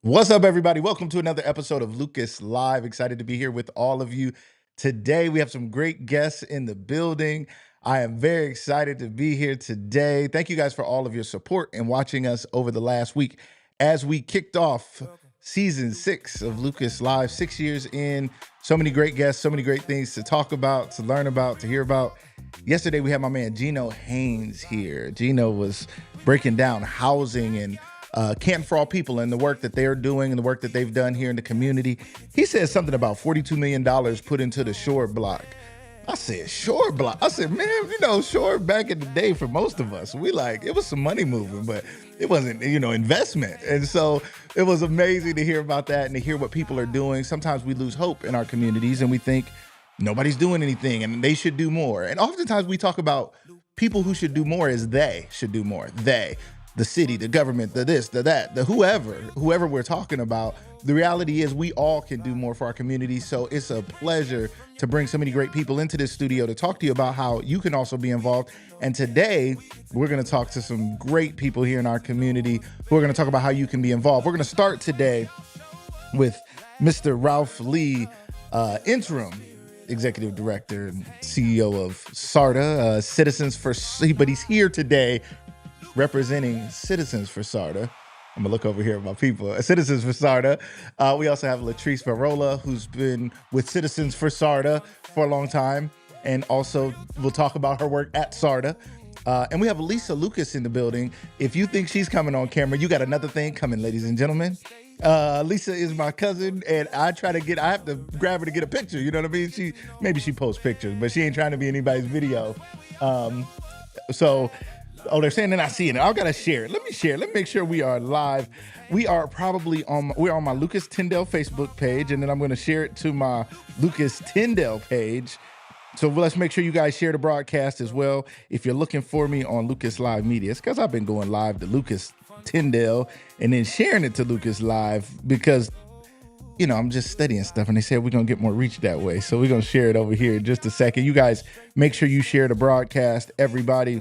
What's up, everybody? Welcome to another episode of Lucas Live. Excited to be here with all of you today. We have some great guests in the building. I am very excited to be here today. Thank you guys for all of your support and watching us over the last week as we kicked off season 6 of Lucas Live. 6 years in, so many great guests, so many great things to talk about, to learn about, to hear about. Yesterday, we had my man Gino Haynes here. Gino was breaking down housing and Camp for All People and the work that they're doing and the work that they've done here in the community. He said something about $42 million put into the Shore Block. I said, Shore Block? I said, man, Shore back in the day for most of us, it was some money moving, but it wasn't, investment. And so it was amazing to hear about that and to hear what people are doing. Sometimes we lose hope in our communities and we think nobody's doing anything and they should do more. And oftentimes we talk about people who should do more as they should do more. The city, the government, the this, the that, the whoever we're talking about. The reality is we all can do more for our community. So it's a pleasure to bring so many great people into this studio to talk to you about how you can also be involved. And today we're going to talk to some great people here in our community who are going to talk about how you can be involved. We're going to start today with Mr. Ralph Lee, Interim Executive Director and CEO of SARTA, but he's here today representing Citizens for SARTA. I'm gonna look over here at my people. Citizens for SARTA. We also have Latrice Virola, who's been with Citizens for SARTA for a long time, and also we'll talk about her work at SARTA. And we have Lisa Lucas in the building. If you think she's coming on camera, you got another thing coming, ladies and gentlemen. Lisa is my cousin, and I have to grab her to get a picture. You know what I mean? Maybe she posts pictures, but she ain't trying to be anybody's video. Oh, they're saying they're not seeing it. I've got to share it. Let me share it. Let me make sure we are live. We're on my Lucas Tyndale Facebook page, and then I'm going to share it to my Lucas Tyndale page. So let's make sure you guys share the broadcast as well. If you're looking for me on Lucas Live Media, it's because I've been going live to Lucas Tyndale and then sharing it to Lucas Live because, I'm just studying stuff, and they said we're going to get more reach that way. So we're going to share it over here in just a second. You guys make sure you share the broadcast, everybody.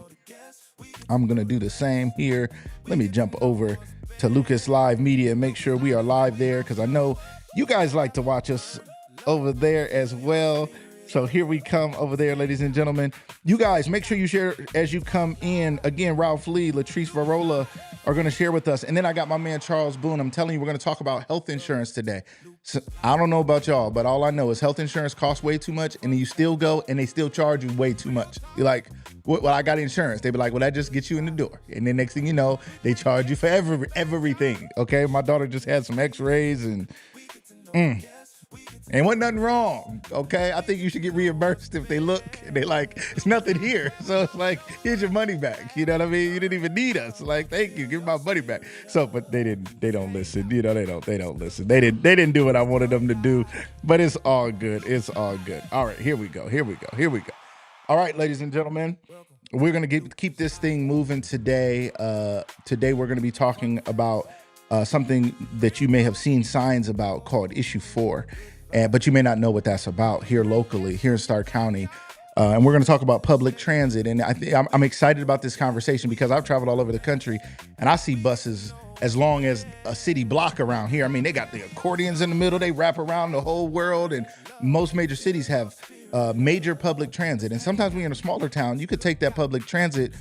I'm going to do the same here. Let me jump over to Lucas Live Media and make sure we are live there because I know you guys like to watch us over there as well. So here we come over there, ladies and gentlemen. You guys, make sure you share as you come in. Again, Ralph Lee, Latrice Virola are going to share with us. And then I got my man, Charles Boone. I'm telling you, we're going to talk about health insurance today. So I don't know about y'all, but all I know is health insurance costs way too much. And then you still go and they still charge you way too much. You're like, well, I got insurance. They be like, well, that just gets you in the door. And then next thing you know, they charge you for everything. Okay. My daughter just had some x-rays and ain't wasn't nothing wrong, okay? I think you should get reimbursed if they look and they like, it's nothing here. So it's like, here's your money back. You know what I mean? You didn't even need us. Like, thank you, give my money back. So, but they don't listen. They don't listen. They didn't do what I wanted them to do, but it's all good. It's all good. All right, here we go. All right, ladies and gentlemen, we're going to keep this thing moving today. Today, we're going to be talking about something that you may have seen signs about called Issue 4, but you may not know what that's about here locally, here in Stark County. And we're going to talk about public transit. And I'm excited about this conversation because I've traveled all over the country and I see buses as long as a city block around here. I mean, they got the accordions in the middle. They wrap around the whole world. And most major cities have major public transit. And sometimes when you're in a smaller town, you could take that public transit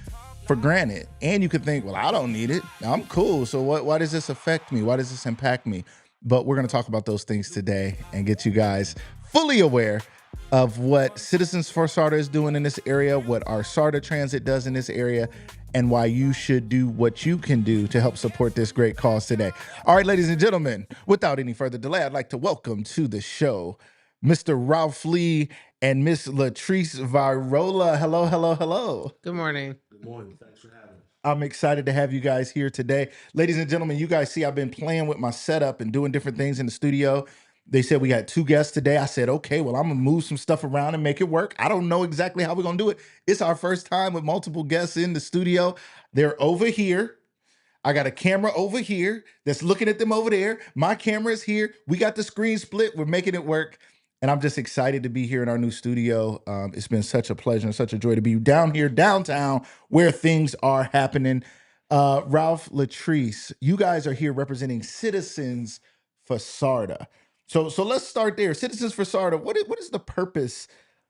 for granted. And you could think, well, I don't need it. I'm cool. So why does this affect me? Why does this impact me? But we're going to talk about those things today and get you guys fully aware of what Citizens for SARTA is doing in this area, what our SARTA Transit does in this area, and why you should do what you can do to help support this great cause today. All right, ladies and gentlemen, without any further delay, I'd like to welcome to the show Mr. Ralph Lee and Miss Latrice Virola. Hello. Good morning. Good morning. Thanks for having us. I'm excited to have you guys here today. Ladies and gentlemen, you guys see I've been playing with my setup and doing different things in the studio. They said we got 2 guests today. I said, okay, well, I'm going to move some stuff around and make it work. I don't know exactly how we're going to do it. It's our first time with multiple guests in the studio. They're over here. I got a camera over here that's looking at them over there. My camera is here. We got the screen split. We're making it work. And I'm just excited to be here in our new studio. It's been such a pleasure and such a joy to be down here, downtown, where things are happening. Ralph, Latrice, you guys are here representing Citizens for SARTA. So let's start there. Citizens for SARTA. What is the purpose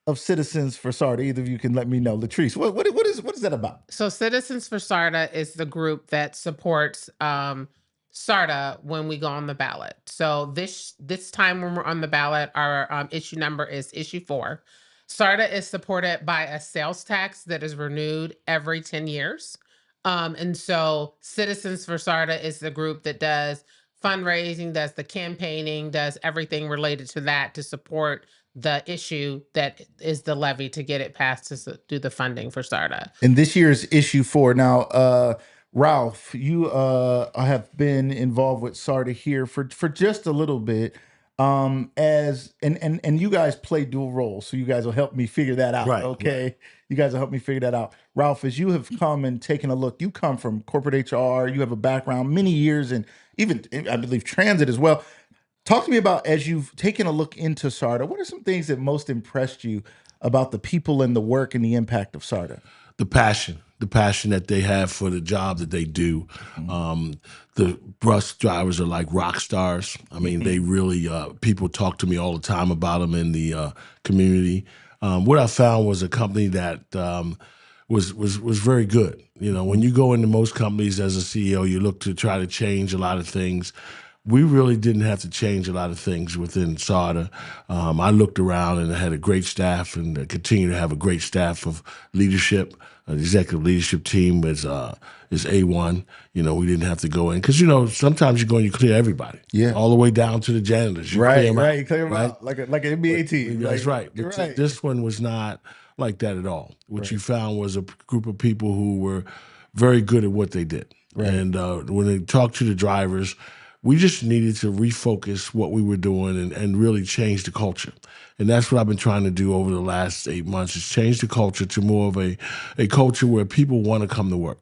of Citizens for SARTA? Either of you can let me know. Latrice, what is that about? So Citizens for SARTA is the group that supports SARTA when we go on the ballot. So this time when we're on the ballot, our issue number is issue 4. SARTA is supported by a sales tax that is renewed every 10 years. And so Citizens for SARTA is the group that does fundraising, does the campaigning, does everything related to that to support the issue that is the levy to get it passed to do the funding for SARTA. And this year's issue 4. Now, Ralph, you have been involved with SARTA here for just a little bit. As and you guys play dual roles, so you guys will help me figure that out. Right, Okay. right. You guys will help me figure that out. Ralph, as you have come and taken a look, you come from corporate HR, you have a background, many years, and even I believe transit as well. Talk to me about, as you've taken a look into SARTA, what are some things that most impressed you about the people and the work and the impact of SARTA? The passion that they have for the job that they do. The bus drivers are like rock stars. I mean, they really, people talk to me all the time about them in the community. What I found was a company that was very good. You know, when you go into most companies as a CEO, you look to try to change a lot of things. We really didn't have to change a lot of things within SARTA. I looked around and I had a great staff and continue to have a great staff of leadership. The executive leadership team is A1. You know, we didn't have to go in because, you know, sometimes you go and you clear everybody. Yeah. All the way down to the janitors. You clear them out, You clear them out like an NBA team. That's right. But Right. this one was not like that at all. What you found was a group of people who were very good at what they did. Right. And when they talked to the drivers, we just needed to refocus what we were doing and really change the culture. And that's what I've been trying to do over the last 8 months, is change the culture to more of a culture where people want to come to work.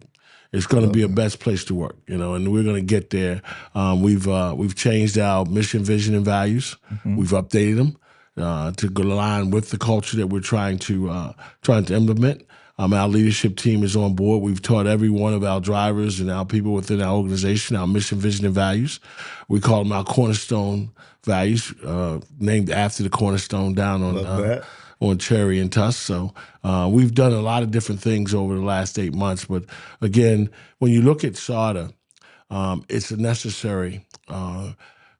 It's going to be a best place to work, you know, and we're going to get there. We've changed our mission, vision, and values. We've updated them to align with the culture that we're trying to implement. Our leadership team is on board. We've taught every one of our drivers and our people within our organization our mission, vision, and values. We call them our cornerstone values, named after the cornerstone down on Cherry and Tusk. So we've done a lot of different things over the last 8 months. But again, when you look at SARTA, it's a necessary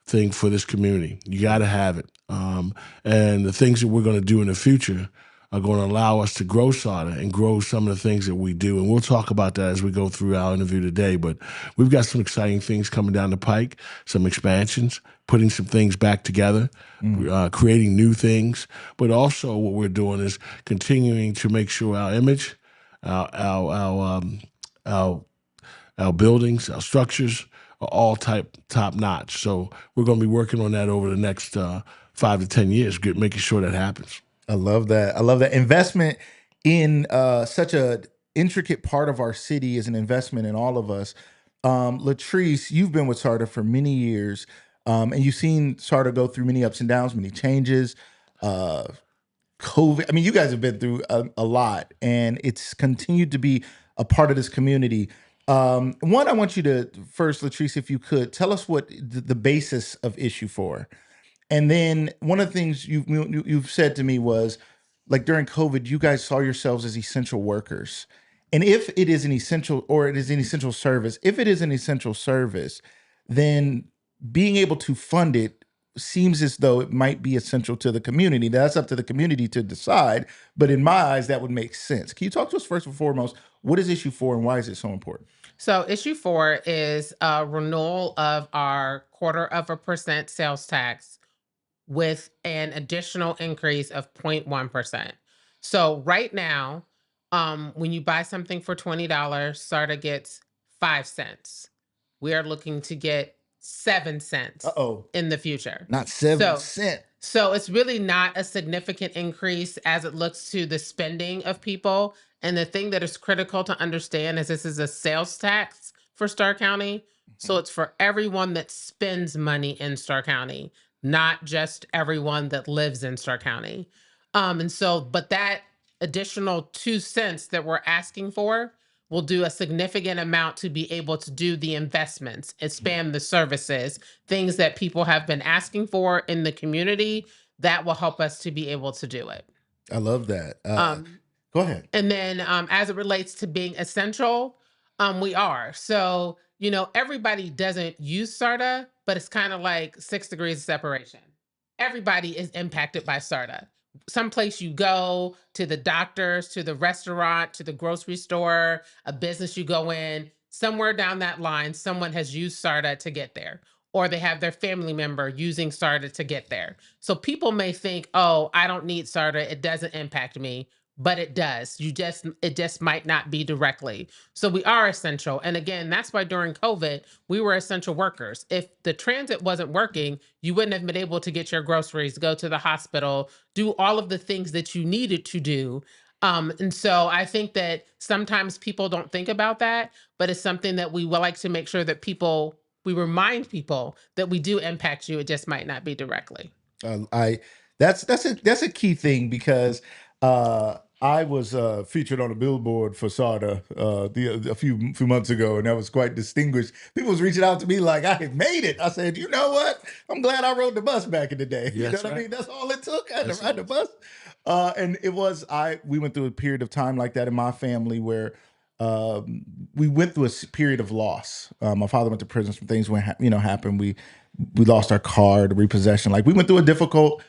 thing for this community. You got to have it. And the things that we're going to do in the future are going to allow us to grow SARTA and grow some of the things that we do. And we'll talk about that as we go through our interview today. But we've got some exciting things coming down the pike, some expansions, putting some things back together, creating new things. But also what we're doing is continuing to make sure our image, our buildings, our structures are all top notch. So we're going to be working on that over the next 5 to 10 years, making sure that happens. I love that. I love that. Investment in such a intricate part of our city is an investment in all of us. Latrice, you've been with SARTA for many years, and you've seen SARTA go through many ups and downs, many changes. COVID. I mean, you guys have been through a lot, and it's continued to be a part of this community. One, I want you to first, Latrice, if you could, tell us what the basis of issue 4. And then one of the things you've said to me was, like, during COVID, you guys saw yourselves as essential workers. And if it is an essential, or it is an essential service, if it is an essential service, then being able to fund it seems as though it might be essential to the community. That's up to the community to decide. But in my eyes, that would make sense. Can you talk to us first and foremost, what is issue 4 and why is it so important? So issue 4 is a renewal of our 0.25% sales tax with an additional increase of 0.1%. So right now, when you buy something for $20, SARTA gets 5 cents. We are looking to get 7 cents in the future. Not 7 cents. So it's really not a significant increase as it looks to the spending of people. And the thing that is critical to understand is this is a sales tax for Starr County. So it's for everyone that spends money in Starr County, not just everyone that lives in Starr County. But that additional 2 cents that we're asking for will do a significant amount to be able to do the investments, expand the services, things that people have been asking for in the community that will help us to be able to do it. I love that. Um, Go ahead. and then as it relates to being essential, we are. So, everybody doesn't use SARTA, but it's kind of like 6 degrees of separation. Everybody is impacted by SARTA. Someplace you go, to the doctors, to the restaurant, to the grocery store, a business you go in, somewhere down that line, someone has used SARTA to get there, or they have their family member using SARTA to get there. So people may think, oh, I don't need SARTA, it doesn't impact me, but it does. It just might not be directly. So we are essential. And again, that's why during COVID, we were essential workers. If the transit wasn't working, you wouldn't have been able to get your groceries, go to the hospital, do all of the things that you needed to do. And so I think that sometimes people don't think about that, but it's something that we would like to make sure that we remind people that we do impact you. It just might not be directly. I that's a key thing because I was featured on a billboard for SARTA a few months ago, and that was quite distinguished. People was reaching out to me like, I had made it. I said, you know what? I'm glad I rode the bus back in the day. You know what I mean? That's all it took. I had to ride the bus. And we went through a period of time like that in my family where we went through a period of loss. My father went to prison. Some things happened. We lost our car to repossession. Like we went through a difficult,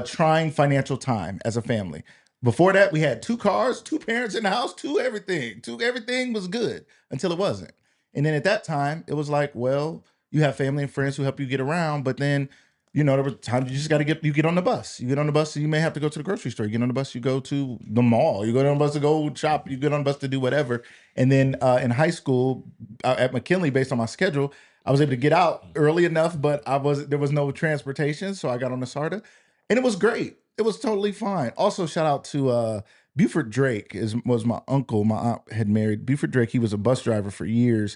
trying financial time as a family. Before that, we had 2 cars, 2 parents in the house, 2 everything. Everything was good until it wasn't. And then at that time, it was like, well, you have family and friends who help you get around, but then there were times you just got to get on the bus. You get on the bus, and you may have to go to the grocery store. You get on the bus, you go to the mall. You go on the bus to go shop. You get on the bus to do whatever. And then in high school at McKinley, based on my schedule, I was able to get out early enough, but there was no transportation, so I got on the SARTA, and it was great. It was totally fine. Also, shout out to Buford Drake was my uncle. My aunt had married Buford Drake. He was a bus driver for years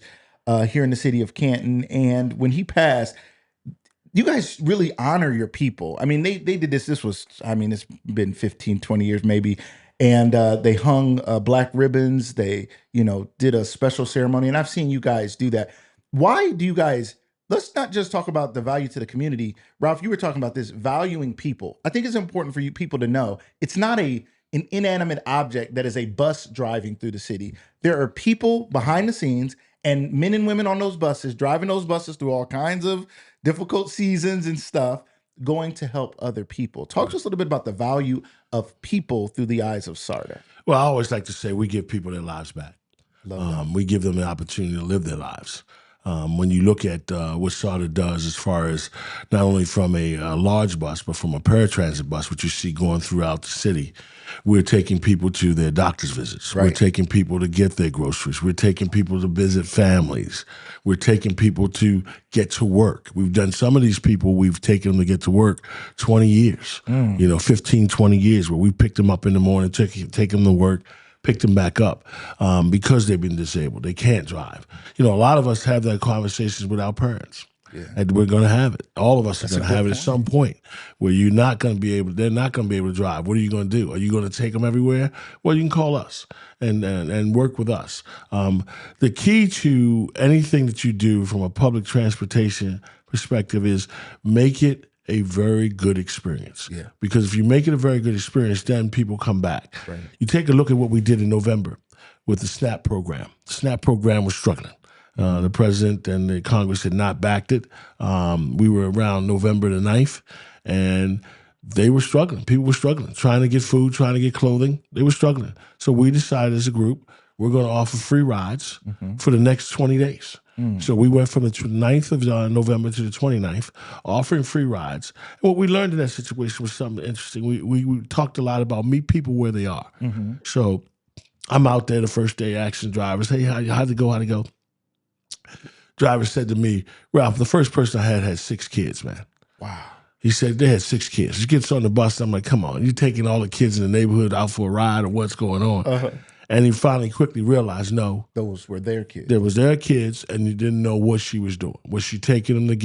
here in the city of Canton, and when he passed, you guys really honor your people. I mean, they did this. It's been 15, 20 years maybe. And they hung black ribbons. They, did a special ceremony. And I've seen you guys do that. Why do you guys, let's not just talk about the value to the community. Ralph, you were talking about this, valuing people. I think it's important for you people to know it's not an inanimate object that is a bus driving through the city. There are people behind the scenes and men and women on those buses, driving those buses through all kinds of difficult seasons and stuff, going to help other people. Talk to us a little bit about the value of people through the eyes of SARTA. Well, I always like to say we give people their lives back. We give them the opportunity to live their lives. When you look at what SARTA does as far as not only from a large bus, but from a paratransit bus, which you see going throughout the city, we're taking people to their doctor's visits. Right. We're taking people to get their groceries. We're taking people to visit families. We're taking people to get to work. We've done some of these people, we've taken them to get to work 20 years, 15, 20 years, where we picked them up in the morning, take them to work, picked them back up because they've been disabled. They can't drive. A lot of us have that conversations with our parents. Yeah. And we're going to have it. All of us are going to have it at some point where they're not going to be able to drive. What are you going to do? Are you going to take them everywhere? Well, you can call us and work with us. The key to anything that you do from a public transportation perspective is make it a very good experience. Yeah. Because if you make it a very good experience, then people come back. Right. You take a look at what we did in November with the SNAP program. The SNAP program was struggling. The president and the Congress had not backed it. We were around November the 9th, and they were struggling. People were struggling, trying to get food, trying to get clothing. They were struggling. So we decided as a group, we're going to offer free rides for the next 20 days. So we went from the 9th of November to the 29th, offering free rides. And what we learned in that situation was something interesting. We talked a lot about meet people where they are. So I'm out there the first day asking drivers, hey, how'd it go? Driver said to me, Ralph, the first person I had 6 kids, man. Wow. He said they had 6 kids. He gets on the bus. I'm like, come on, you taking all the kids in the neighborhood out for a ride or what's going on? And he finally quickly realized, no. Those were their kids. There was their kids, and he didn't know what she was doing. Was she taking them to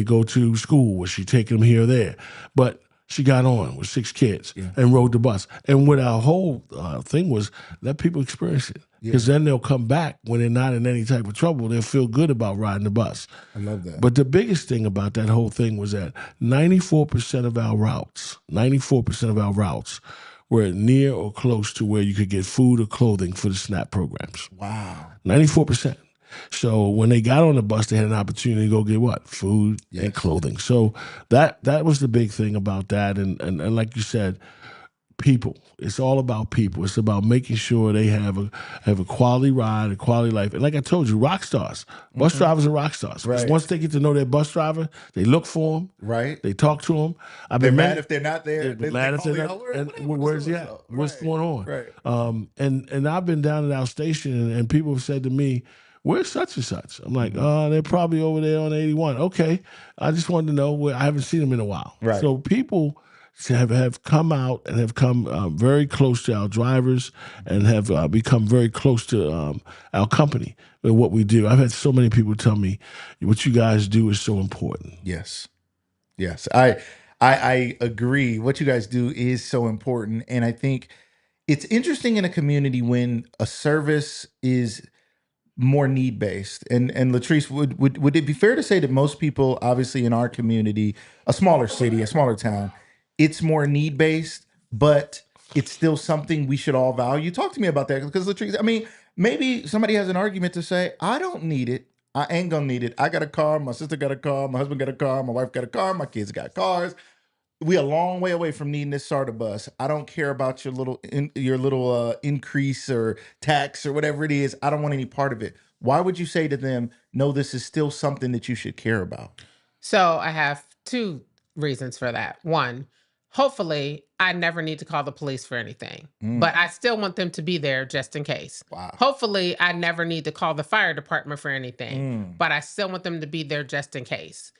go to school? Was she taking them here or there? But She got on with 6 kids Yeah. and rode the bus. And what our whole thing was, let people experience it. Because then they'll come back when they're not in any type of trouble. They'll feel good about riding the bus. I love that. But the biggest thing about that whole thing was that 94% of our routes were near or close to where you could get food or clothing for the SNAP programs. Wow. 94%. So when they got on the bus, they had an opportunity to go get what? Food and clothing. So that was the big thing about that. And like you said, people. It's all about people. It's about making sure they have a quality ride, a quality life. And like I told you, rock stars. Bus drivers are rock stars. Because once they get to know their bus driver, they look for him. Right. They talk to him. They're mad if they're not there. They're mad if they're not. And where's he at? What's going on? Right. And I've been down at our station, and people have said to me, "Where's such and such?" I'm like, they're probably over there on 81. Okay. I just wanted to know where. I haven't seen them in a while. Right. So people have come out and have come very close to our drivers and have become very close to our company and what we do. I've had so many people tell me what you guys do is so important. Yes. I agree. What you guys do is so important. And I think it's interesting in a community when a service is more need based. And Latrice, would it be fair to say that most people, obviously in our community, a smaller city, a smaller town, it's more need based, but it's still something we should all value? Talk to me about that, because Latrice, I mean, maybe somebody has an argument to say, I don't need it. I ain't gonna need it. I got a car. My sister got a car. My husband got a car. My wife got a car. My kids got cars. We a long way away from needing this SARTA bus. I don't care about your little increase or tax or whatever it is. I don't want any part of it. Why would you say to them, no, this is still something that you should care about? So I have 2 reasons for that. One, hopefully I never need to call the police for anything, but I still want them to be there just in case. Wow. Hopefully I never need to call the fire department for anything, but I still want them to be there just in case.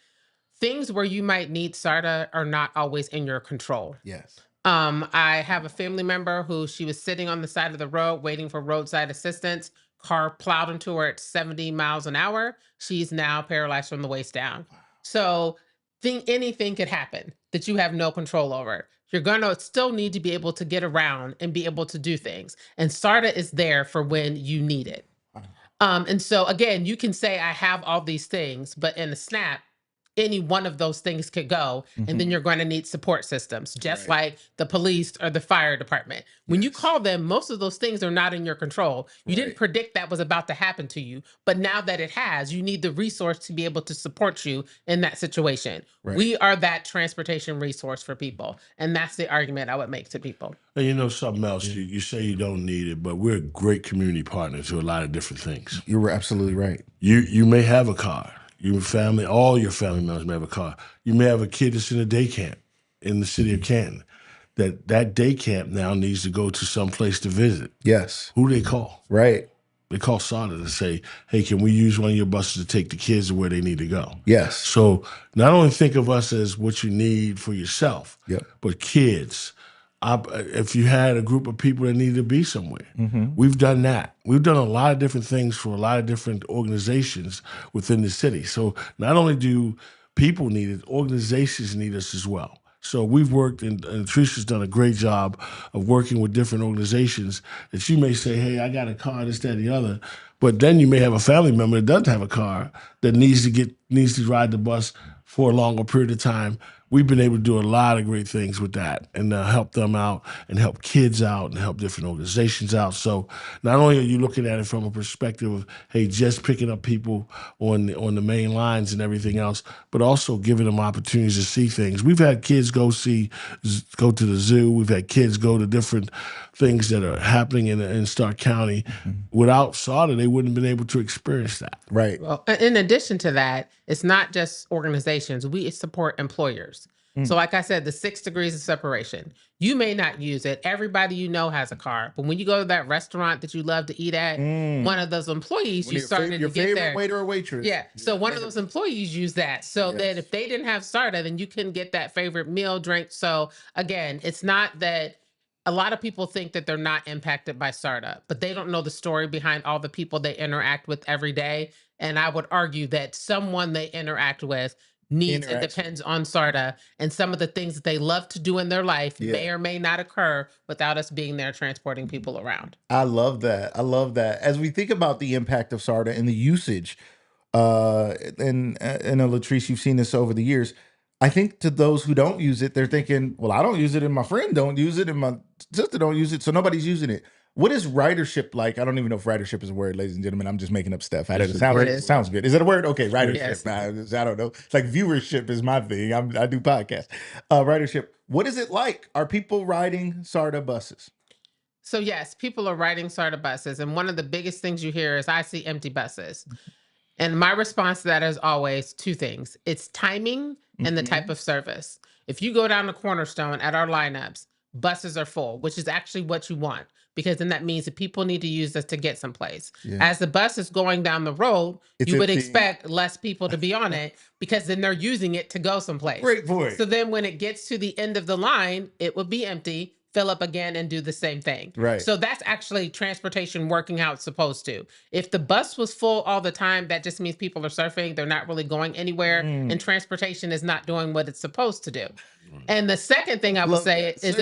Things where you might need SARTA are not always in your control. Yes. I have a family member who she was sitting on the side of the road waiting for roadside assistance. Car plowed into her at 70 miles an hour. She's now paralyzed from the waist down. So anything could happen that you have no control over. You're going to still need to be able to get around and be able to do things. And SARTA is there for when you need it. And so again, you can say I have all these things, but in a snap, any one of those things could go, and then you're going to need support systems, just like the police or the fire department. When you call them, most of those things are not in your control. You didn't predict that was about to happen to you, but now that it has, you need the resource to be able to support you in that situation. We are that transportation resource for people, and that's the argument I would make to people. And you know something else, you say you don't need it, but we're a great community partner to a lot of different things. You're absolutely right. You may have a car. Your family, all your family members may have a car. You may have a kid that's in a day camp in the city of Canton. That day camp now needs to go to some place to visit. Yes. Who do they call? Right. They call SARTA to say, hey, can we use one of your buses to take the kids to where they need to go? Yes. So not only think of us as what you need for yourself, but kids. If you had a group of people that needed to be somewhere, we've done that. We've done a lot of different things for a lot of different organizations within the city. So not only do people need it, organizations need us as well. So we've worked, and Tricia's done a great job of working with different organizations that you may say, hey, I got a car, this, that, and the other. But then you may have a family member that doesn't have a car that needs to ride the bus for a longer period of time. We've been able to do a lot of great things with that and help them out and help kids out and help different organizations out. So not only are you looking at it from a perspective of, hey, just picking up people on the main lines and everything else, but also giving them opportunities to see things. We've had kids go to the zoo. We've had kids go to different things that are happening in Stark County. Without SARTA, they wouldn't have been able to experience that. Right. Well, in addition to that, it's not just organizations. We support employers. So like I said, the 6 degrees of separation, you may not use it. Everybody you know has a car. But when you go to that restaurant that you love to eat at, one of those employees, you started to get there. Your favorite waiter or waitress. Yeah. So one of those employees use that. So that if they didn't have SARTA, then you couldn't get that favorite meal, drink. So again, it's not that a lot of people think that they're not impacted by SARTA, but they don't know the story behind all the people they interact with every day. And I would argue that someone they interact with needs and Interaction. depends on SARTA, and some of the things that they love to do in their life may or may not occur without us being there transporting people around. I love that. I love that. As we think about the impact of SARTA and the usage, and Latrice, you've seen this over the years. I think to those who don't use it, they're thinking, well, I don't use it, and my friend don't use it, and my sister don't use it, so nobody's using it. What is ridership like? I don't even know if ridership is a word, ladies and gentlemen. I'm just making up stuff. It sounds good. Is it a word? Okay, ridership. Yes. I don't know. It's like viewership is my thing. I do podcasts. Ridership. What is it like? Are people riding SARTA buses? So yes, people are riding SARTA buses, and one of the biggest things you hear is, I see empty buses. And my response to that is always two things. It's timing and the type of service. If you go down to Cornerstone at our lineups, buses are full, which is actually what you want, because then that means that people need to use this to get someplace. Yeah. As the bus is going down the road, you would expect less people to be on it, because then they're using it to go someplace. Great point. So then when it gets to the end of the line, it would be empty, fill up again, and do the same thing. Right. So that's actually transportation working how it's supposed to. If the bus was full all the time, that just means people are surfing. They're not really going anywhere, and transportation is not doing what it's supposed to do. And the second thing I would say is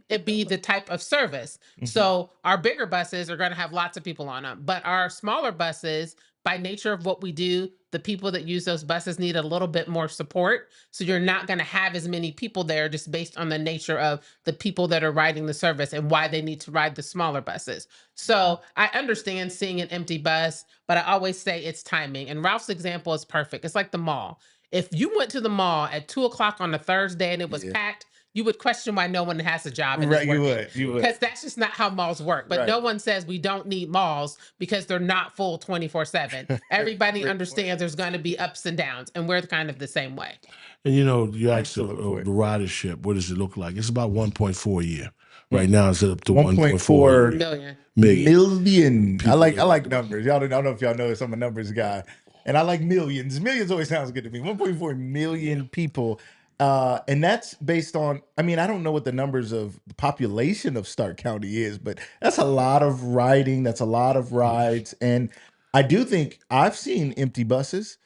it be the type of service. So our bigger buses are going to have lots of people on them, but our smaller buses, by nature of what we do, the people that use those buses need a little bit more support. So you're not going to have as many people there, just based on the nature of the people that are riding the service and why they need to ride the smaller buses. So I understand seeing an empty bus, but I always say it's timing. And Ralph's example is perfect. It's like the mall. If you went to the mall at 2:00 on a Thursday and it was packed, you would question why no one has a job. Right, you would. Because that's just not how malls work. But no one says we don't need malls because they're not full 24/7. Everybody understands there's going to be ups and downs, and we're kind of the same way. And you asked the ridership, what does it look like? It's about 1.4 a year. Right now it's up to 1.4 million. I like numbers. I don't know if y'all know I'm a numbers guy. And I like millions. Millions always sounds good to me. 1.4 million people. And that's based on, I don't know what the numbers of the population of Stark County is, but that's a lot of riding. That's a lot of rides. And I do think I've seen empty buses,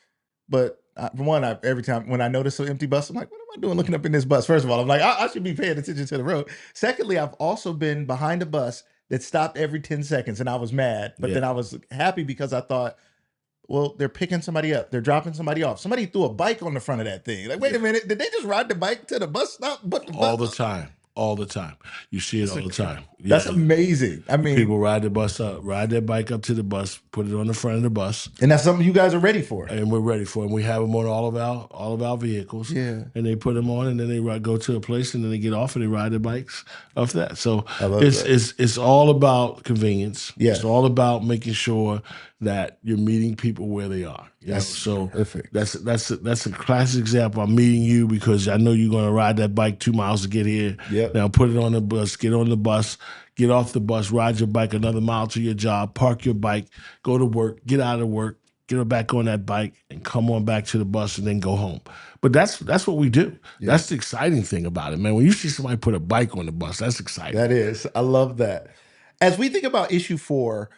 but every time when I notice an empty bus, I'm like, what am I doing looking up in this bus? First of all, I'm like, I should be paying attention to the road. Secondly, I've also been behind a bus that stopped every 10 seconds and I was mad, but then I was happy because I thought, well, they're picking somebody up. They're dropping somebody off. Somebody threw a bike on the front of that thing. Like, wait a minute. Did they just ride the bike to the bus stop? All the time. All the time. You see it all the time. That's amazing. People ride the bus up, ride their bike up to the bus, put it on the front of the bus. And that's something you guys are ready for. And we're ready for it. And we have them on all of our vehicles. Yeah. And they put them on, and then they go to a place, and then they get off and they ride their bikes off that. So it's all about convenience. Yeah. It's all about making sure that you're meeting people where they are. So perfect. That's a classic example. I'm meeting you because I know you're going to ride that bike 2 miles to get here. Yep. Now put it on the bus, get on the bus, get off the bus, ride your bike another mile to your job, park your bike, go to work, get out of work, get her back on that bike, and come on back to the bus and then go home. But that's what we do. Yeah. That's the exciting thing about it, man. When you see somebody put a bike on the bus, that's exciting. That is. I love that. As we think about issue 4,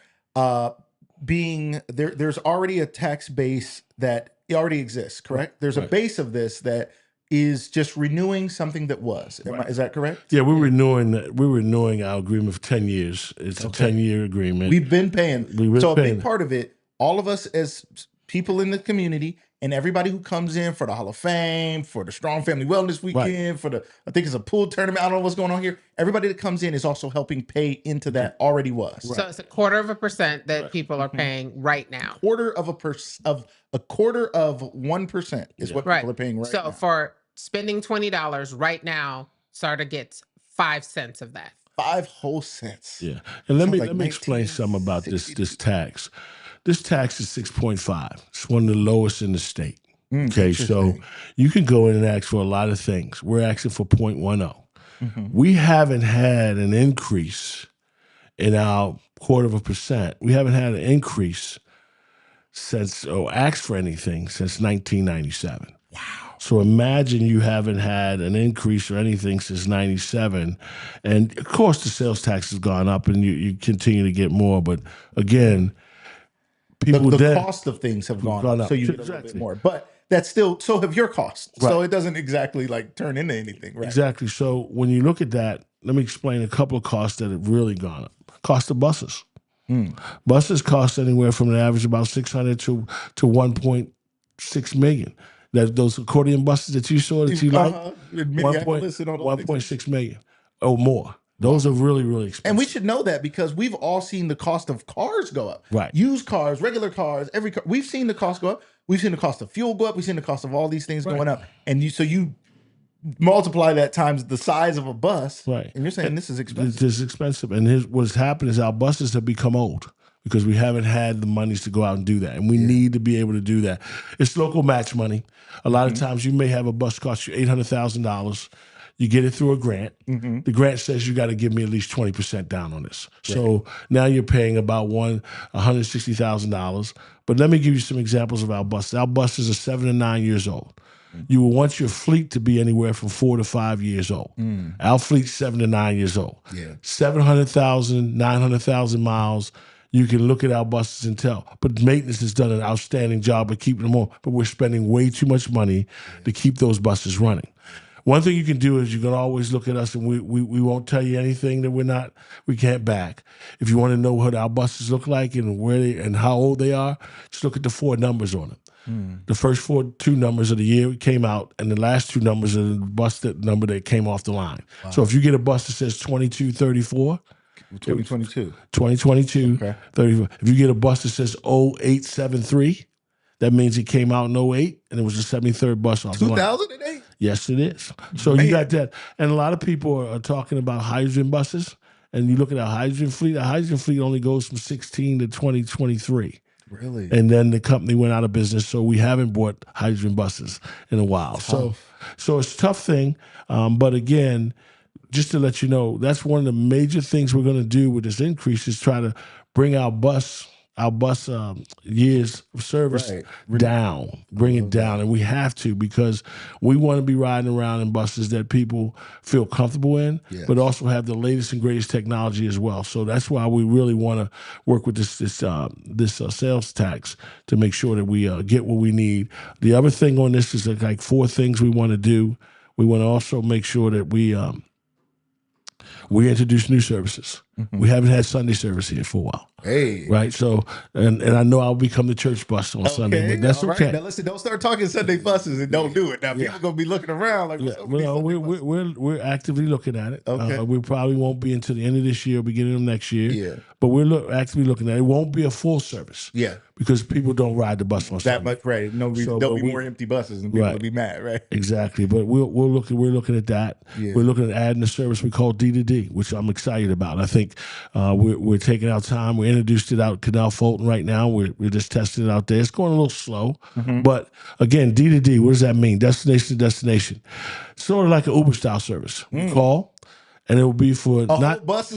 being there's already a tax base that already exists, correct? There's a base of this that is just renewing something that was. Is that correct? Yeah, we're renewing our agreement for 10 years. It's a 10-year agreement. We've been paying. A big part of it, all of us as people in the community and everybody who comes in for the Hall of Fame, for the Strong Family Wellness Weekend, for I think it's a pool tournament. I don't know what's going on here. Everybody that comes in is also helping pay into that already was. So it's 1/4% that people are paying right now. 1/4% is what people are paying right now. So for spending $20 right now, SARTA gets 5 cents of that. 5 whole cents. Yeah. And let me explain something about this tax. This tax is 6.5. It's one of the lowest in the state. Okay, so you can go in and ask for a lot of things. We're asking for 0.10. We haven't had an increase in our 1/4%. We haven't had an increase asked for anything since 1997. Wow. So imagine you haven't had an increase or anything since 97. And of course the sales tax has gone up and you continue to get more. But again, the cost of things have gone up, so you get a little bit more. But that's still, so have your costs. Right. So it doesn't exactly like turn into anything, right? Exactly. So when you look at that, let me explain a couple of costs that have really gone up. Cost of buses. Buses cost anywhere from an average about 600 to 1.6 million. Those accordion buses that you saw that you like, In Minneapolis and all those things. 1.6 million or more. Those are really, really expensive. And we should know that because we've all seen the cost of cars go up. Right. Used cars, regular cars, every car. We've seen the cost go up. We've seen the cost of fuel go up. We've seen the cost of all these things going up. And you multiply that times the size of a bus. Right. And you're saying this is expensive. This is expensive. And what's happened is our buses have become old because we haven't had the monies to go out and do that. And we need to be able to do that. It's local match money. A lot of times you may have a bus cost you $800,000. You get it through a grant. The grant says you got to give me at least 20% down on this. So now you're paying about $160,000. But let me give you some examples of our buses. Our buses are 7 to 9 years old. You will want your fleet to be anywhere from 4 to 5 years old. Our fleet's 7 to 9 years old. 700,000, 900,000 miles. You can look at our buses and tell. But maintenance has done an outstanding job of keeping them on. But we're spending way too much money to keep those buses running. One thing you can do is you can always look at us, and we won't tell you anything that we can't back. If you want to know what our buses look like and where they and how old they are, just look at the 4 numbers on them. The first 2 numbers of the year came out, and the last 2 numbers are the bus number that came off the line. So if you get a bus that says 2234, 2022. 2022, 34. If you get a bus that says 0873, that means it came out in 08, and it was the 73rd bus off the line. 2008? Yes, it is. So you got that. And a lot of people are talking about hydrogen buses, and you look at our hydrogen fleet. Our hydrogen fleet only goes from 16 to 2023. Really? And then the company went out of business, so we haven't bought hydrogen buses in a while. So it's a tough thing. But again, just to let you know, that's one of the major things we're going to do with this increase is try to bring our bus years of service down, bring it down. And we have to, because we want to be riding around in buses that people feel comfortable in, but also have the latest and greatest technology as well. So that's why we really want to work with this sales tax to make sure that we get what we need. The other thing on this is like 4 things we want to do. We want to also make sure that we introduce new services. We haven't had Sunday service here for a while. Right? So, and I know I'll become the church bus on Sunday, but that's okay. Now listen, don't start talking Sunday buses and don't do it. Now people going to be looking around like, we're actively looking at it. Okay. We probably won't be until the end of this year, beginning of next year. But we're actively looking at it. It won't be a full service. Because people don't ride the bus on Sunday. That much, right? No reason. There'll be more empty buses and people will be mad, right? Exactly. But we're looking at that. We're looking at adding a service we call D2D, which I'm excited about. I think we're taking our time. We introduced it out Canal Fulton right now. We're just testing it out there. It's going a little slow. But again, D2D, what does that mean? Destination to destination. Sort of like an Uber style service. You call, and it will be for a party bus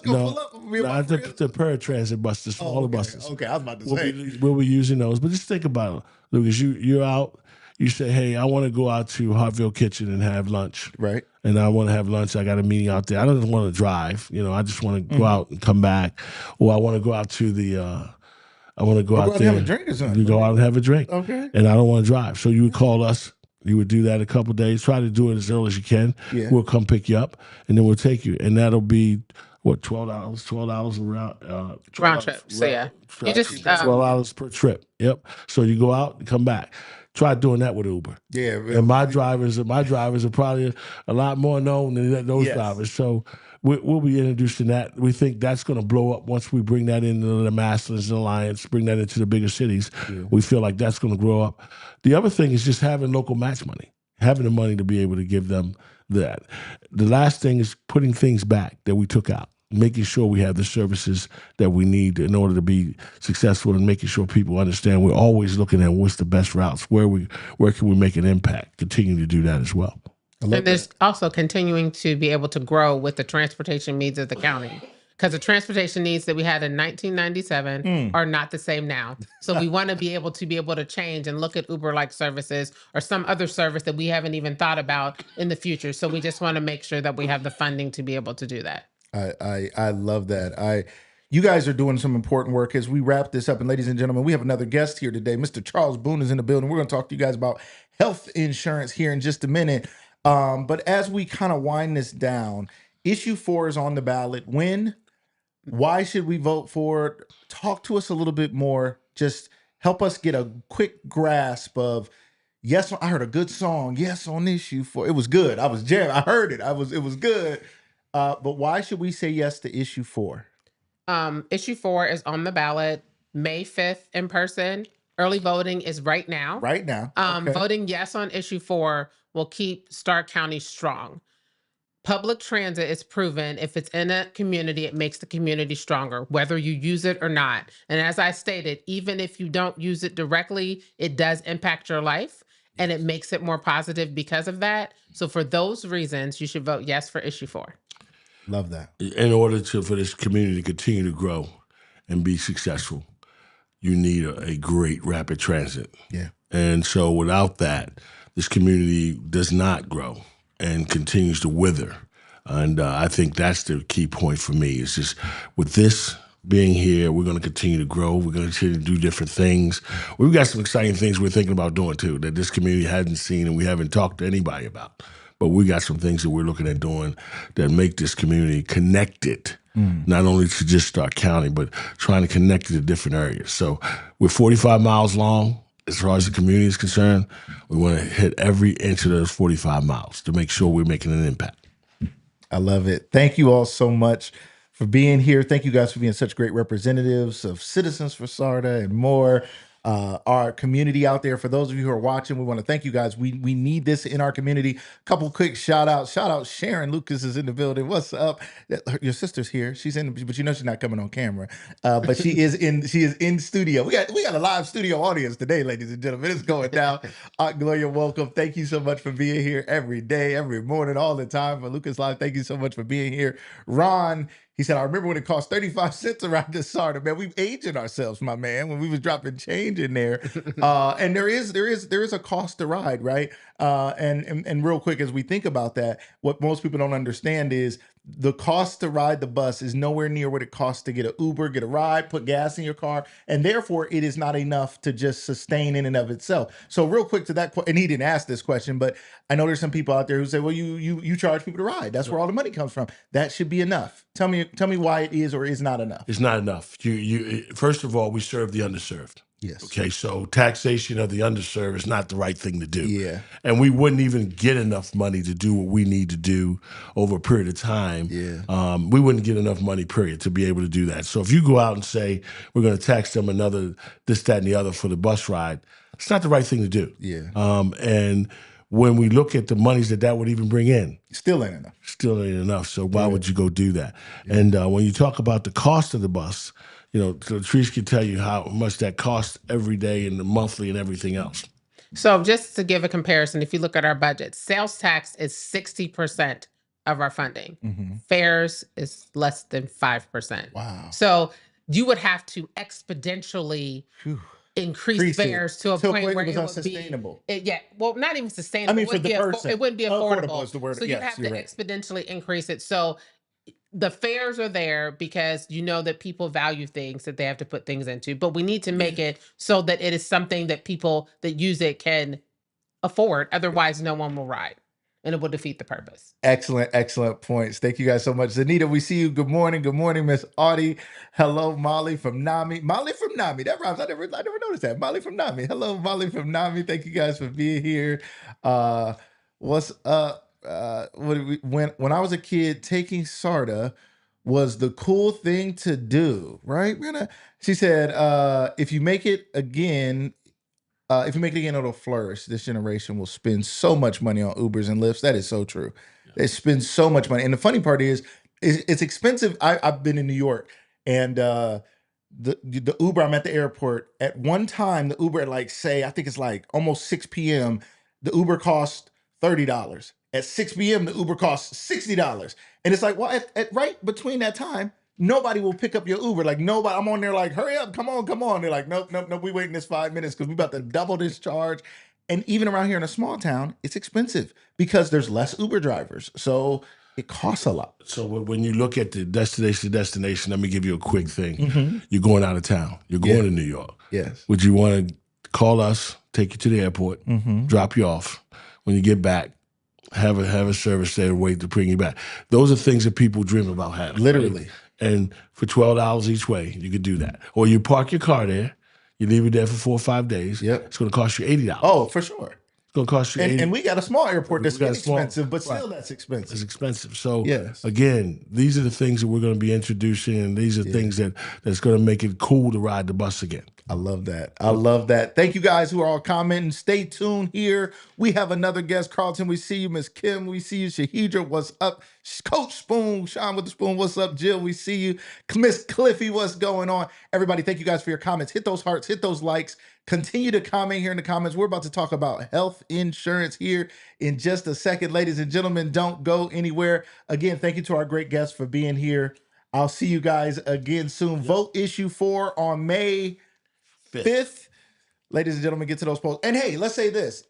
pull up. Not the paratransit bus, the smaller buses. Okay, I was about to say. We'll be using those. But just think about it, Lucas. You're out. You say, hey, I want to go out to Hartville Kitchen and have lunch. Right. And I want to have lunch. I got a meeting out there. I don't want to drive. I just want to go out and come back. Or I want to go out to the out there. And have a drink or something. You go out and have a drink. Okay. And I don't want to drive. So you would call us. You would do that a couple of days. Try to do it as early as you can. We'll come pick you up, and then we'll take you. And that'll be what, $12? $12 around round trip. So you just $12 per trip. Yep. So you go out and come back. Try doing that with Uber. Yeah. And my drivers are probably a lot more known than those drivers. So we'll be introducing that. We think that's going to blow up once we bring that into the Masters Alliance, bring that into the bigger cities. We feel like that's going to grow up. The other thing is just having local match money, having the money to be able to give them that. The last thing is putting things back that we took out, making sure we have the services that we need in order to be successful, and making sure people understand we're always looking at what's the best routes, where can we make an impact, continue to do that as well. And there's also continuing to be able to grow with the transportation needs of the county, because the transportation needs that we had in 1997 are not the same now. So we want to be able to change and look at Uber-like services or some other service that we haven't even thought about in the future. So we just want to make sure that we have the funding to be able to do that. I love that. you guys are doing some important work as we wrap this up. And ladies and gentlemen, we have another guest here today. Mr. Charles Boone is in the building. We're going to talk to you guys about health insurance here in just a minute. But as we kind of wind this down, issue 4 is on the ballot. When? Why should we vote for it? Talk to us a little bit more. Just help us get a quick grasp of, yes, I heard a good song. Yes, on issue 4. It was good. I was jamming. I heard it. It was good. But why should we say yes to issue 4? Issue 4 is on the ballot May 5th in person. Early voting is right now. Right now. Okay. Voting yes on issue 4 will keep Stark County strong. Public transit is proven if it's in a community, it makes the community stronger, whether you use it or not. And as I stated, even if you don't use it directly, it does impact your life and it makes it more positive because of that. So for those reasons, you should vote yes for issue 4. Love that. In order for this community to continue to grow and be successful, you need a great rapid transit. Yeah. And so without that, this community does not grow and continues to wither. And I think that's the key point for me. It's just with this being here, we're going to continue to grow. We're going to continue to do different things. We've got some exciting things we're thinking about doing too that this community hasn't seen and we haven't talked to anybody about. But we got some things that we're looking at doing that make this community connected, not only to just Stark County, but trying to connect it to different areas. So we're 45 miles long. As far as the community is concerned, we want to hit every inch of those 45 miles to make sure we're making an impact. I love it. Thank you all so much for being here. Thank you guys for being such great representatives of Citizens for SARTA and more. Our community out there. For those of you who are watching, we want to thank you guys. We need this in our community. Couple quick shout outs. Shout out Sharon Lucas is in the building. What's up? Your sister's here. She's in, but you know she's not coming on camera. But she is in studio. We got a live studio audience today, ladies and gentlemen. It's going down. Gloria, welcome. Thank you so much for being here every day, every morning, all the time for Lucas Live. Thank you so much for being here. Ron, he said, I remember when it cost 35 cents around this SARTA, man. We've aging ourselves, my man, when we was dropping change in there. And there is a cost to ride, right? And real quick, as we think about that, what most people don't understand is the cost to ride the bus is nowhere near what it costs to get an Uber, get a ride, put gas in your car, and therefore it is not enough to just sustain in and of itself. So real quick to that, and he didn't ask this question, but I know there's some people out there who say, well, you charge people to ride. That's where all the money comes from. That should be enough. Tell me why it is or is not enough. It's not enough. First of all, we serve the underserved. Yes. Okay, so taxation of the underserved is not the right thing to do. Yeah. And we wouldn't even get enough money to do what we need to do over a period of time. Yeah. We wouldn't get enough money, period, to be able to do that. So if you go out and say, we're going to tax them another this, that, and the other for the bus ride, it's not the right thing to do. Yeah. And when we look at the monies that would even bring in, still ain't enough. Still ain't enough. So why would you go do that? Yeah. And when you talk about the cost of the bus, you know, Latrice can tell you how much that costs every day and the monthly and everything else. So just to give a comparison, if you look at our budget, sales tax is 60% of our funding. Mm-hmm. Fares is less than 5%. Wow. So you would have to exponentially increase fares to a point where it would unsustainable. Well, not even sustainable. I mean, for the person. It wouldn't be affordable. Is the word. So you have to exponentially increase it. So the fares are there because you know that people value things that they have to put things into, but we need to make it so that it is something that people that use it can afford. Otherwise, no one will ride and it will defeat the purpose. Excellent points. Thank you guys so much. Zanita, we see you. Good morning, Miss Audie. Hello, Molly from NAMI. Molly from NAMI. That rhymes. I never noticed that. Molly from NAMI. Hello, Molly from NAMI. Thank you guys for being here. What's up? When I was a kid, taking SARTA was the cool thing to do, right? She said, if you make it again, it'll flourish. This generation will spend so much money on Ubers and Lyfts. That is so true. Yeah. They spend so much money. And the funny part is it's expensive. I've been in New York, and the Uber, I'm at the airport. At one time, the Uber I think it's like almost 6 p.m., the Uber cost $30. At 6 p.m., the Uber costs $60. And it's like, well, at right between that time, nobody will pick up your Uber. Like nobody, I'm on there like, hurry up, come on. They're like, nope, we waiting this 5 minutes because we about to double this charge. And even around here in a small town, it's expensive because there's less Uber drivers. So It costs a lot. So when you look at the destination, let me give you a quick thing. Mm-hmm. You're going out of town. You're going Yeah. to New York. Yes. Would you want to call us, take you to the airport, Mm-hmm. drop you off? When you get back, have a service there, wait to bring you back. Those are things that people dream about having. Literally. Right? And for $12 each way, you could do that. Or you park your car there, you leave it there for 4 or 5 days. Yep. It's going to cost you $80. Oh, for sure. It's going to cost you $80. And we got a small airport that's We got a small- inexpensive, but still right. that's expensive. It's expensive. So Yes. again, these are the things that we're going to be introducing, and these are things that's going to make it cool to ride the bus again. I love that. I love that. Thank you guys who are all commenting. Stay tuned here. We have another guest. Carlton, we see you. Miss Kim, we see you. Shahidra, what's up? Coach Spoon, Sean with the Spoon, what's up? Jill, we see you. Miss Cliffy, what's going on? Everybody, thank you guys for your comments. Hit those hearts, hit those likes. Continue to comment here in the comments. We're about to talk about health insurance here in just a second. Ladies and gentlemen, don't go anywhere. Again, thank you to our great guests for being here. I'll see you guys again soon. Vote issue 4 on May 5th. Ladies and gentlemen, get to those polls. And hey, let's say this.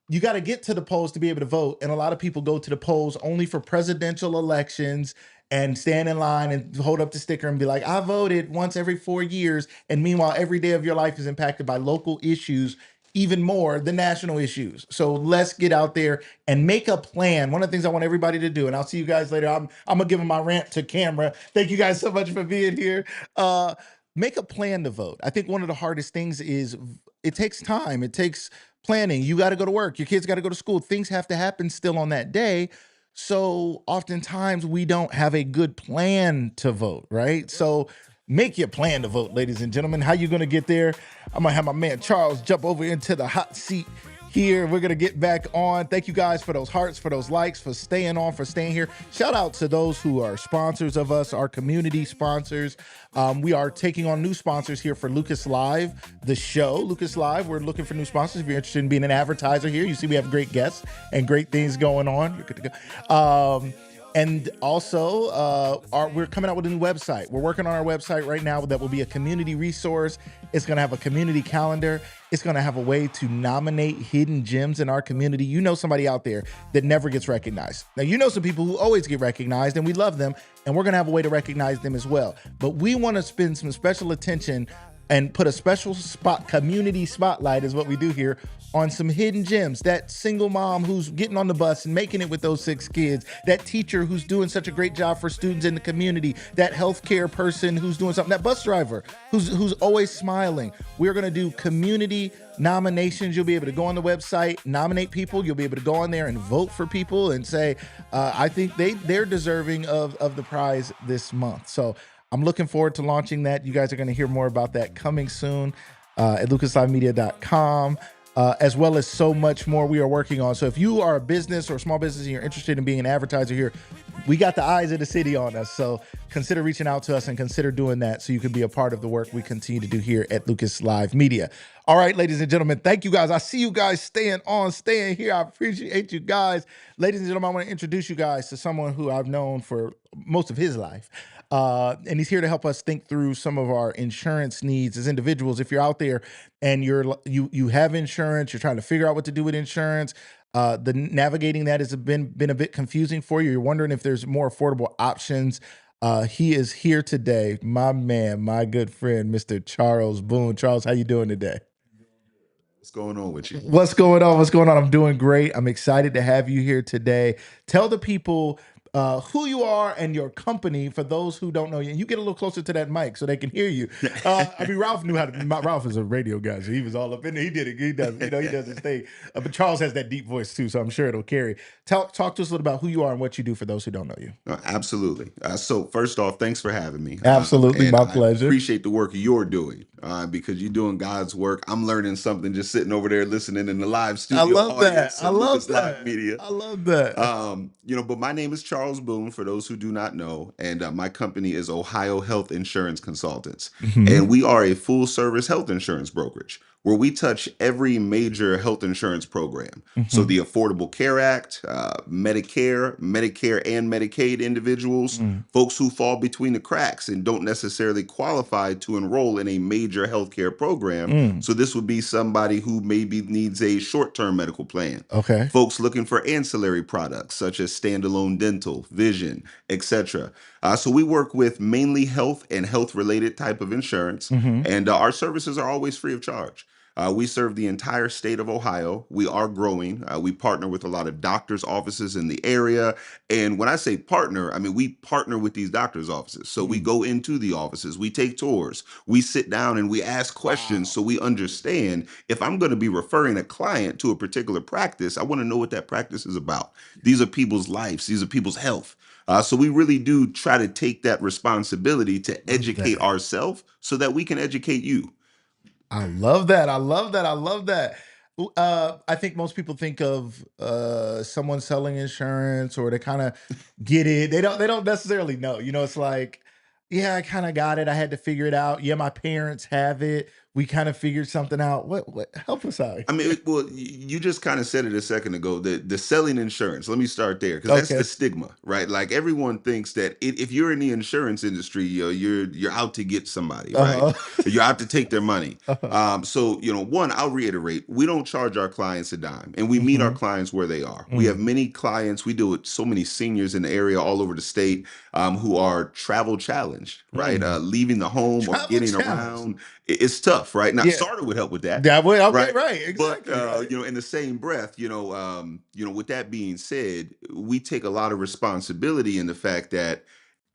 You got to get to the polls to be able to vote. And a lot of people go to the polls only for presidential elections and stand in line and hold up the sticker and be like, I voted once every 4 years. And meanwhile, every day of your life is impacted by local issues, even more than national issues. So let's get out there and make a plan. One of the things I want everybody to do, and I'll see you guys later. I'm going to give them my rant to camera. Thank you guys so much for being here. Make a plan to vote. I think one of the hardest things is it takes time. It takes planning. You got to go to work. Your kids got to go to school. Things have to happen still on that day. So oftentimes we don't have a good plan to vote, right? So make your plan to vote, ladies and gentlemen. How you going to get there? I'm going to have my man Charles jump over into the hot seat here. We're going to get back on. Thank you guys for those hearts, for those likes, for staying on, for staying here. Shout out to those who are sponsors of us, our community sponsors. We are taking on new sponsors here for Lucas Live, the show. Lucas Live, we're looking for new sponsors. If you're interested in being an advertiser here, you see we have great guests and great things going on. You're good to go. And also, we're coming out with a new website. We're working on our website right now that will be a community resource. It's going to have a community calendar. It's going to have a way to nominate hidden gems in our community. You know somebody out there that never gets recognized. Now, you know some people who always get recognized, and we love them, and we're going to have a way to recognize them as well. But we want to spend some special attention and put a special community spotlight is what we do here on some hidden gems. That single mom who's getting on the bus and making it with those 6 kids, that teacher who's doing such a great job for students in the community, that healthcare person who's doing something, that bus driver who's always smiling. We're going to do community nominations. You'll be able to go on the website, nominate people. You'll be able to go on there and vote for people and say, I think they're deserving of the prize this month. So I'm looking forward to launching that. You guys are going to hear more about that coming soon at lucaslivemedia.com, as well as so much more we are working on. So if you are a business or a small business and you're interested in being an advertiser here, we got the eyes of the city on us. So consider reaching out to us and consider doing that so you can be a part of the work we continue to do here at Lucas Live Media. All right, ladies and gentlemen, thank you guys. I see you guys staying here. I appreciate you guys. Ladies and gentlemen, I want to introduce you guys to someone who I've known for most of his life. And he's here to help us think through some of our insurance needs as individuals. If you're out there and you have insurance, you're trying to figure out what to do with insurance, the navigating that has been a bit confusing for you. You're wondering if there's more affordable options. He is here today, my man, my good friend, Mr. Charles Boone. Charles, how you doing today? What's going on with you? What's going on? What's going on? I'm doing great. I'm excited to have you here today. Tell the people who you are and your company for those who don't know you. And you get a little closer to that mic so they can hear you. I mean, Ralph knew how to. Ralph is a radio guy, so he was all up in there. He did it. He does. He does his thing. But Charles has that deep voice too, so I'm sure it'll carry. Talk to us a little about who you are and what you do for those who don't know you. Absolutely. So first off, thanks for having me. Absolutely, my pleasure. I appreciate the work you're doing because you're doing God's work. I'm learning something just sitting over there listening in the live studio. I love that. I love that. Live Media. I love that. But my name is Charles Boone, for those who do not know, and my company is Ohio Health Insurance Consultants, and we are a full service health insurance brokerage. where we touch every major health insurance program. So Mhm. the Affordable Care Act, Medicare, Medicare and Medicaid individuals, Mm. folks who fall between the cracks and don't necessarily qualify to enroll in a major healthcare program. Mm. So this would be somebody who maybe needs a short-term medical plan. Okay. Folks looking for ancillary products such as standalone dental, vision, etc. So we work with mainly health and health-related type of insurance, Mhm. and our services are always free of charge. We serve the entire state of Ohio. We are growing. We partner with a lot of doctors' offices in the area. And when I say partner, I mean we partner with these doctors' offices. So we Mm. go into the offices, we take tours, we sit down and we ask questions Wow. so we understand if I'm going to be referring a client to a particular practice, I want to know what that practice is about. These are people's lives, these are people's health. So we really do try to take that responsibility to Love educate that. ourselves so that we can educate you. I love that. I love that. I love that. I think most people think of someone selling insurance, or they kind of get it. They don't necessarily know. It's like, yeah, I kind of got it. I had to figure it out. Yeah, my parents have it. We kind of figured something out. What help us out I mean, here. well, you just kind of said it a second ago. The selling insurance. Let me start there because that's the Okay. stigma, right? Like everyone thinks that if you're in the insurance industry, you're out to get somebody, right? Uh-huh. You're out to take their money. Uh-huh. So one, I'll reiterate: we don't charge our clients a dime, and we meet our Mhm. clients where they are. We have Mm. many clients. We deal with so many seniors in the area, all over the state, who are travel challenged, right? Mm. Leaving the home or Travel getting challenge. around. It's tough, right? Now, Yeah. SARTA would help with that, That way. Okay. right? Right. But Exactly. Right. in the same breath, with that being said, we take a lot of responsibility in the fact that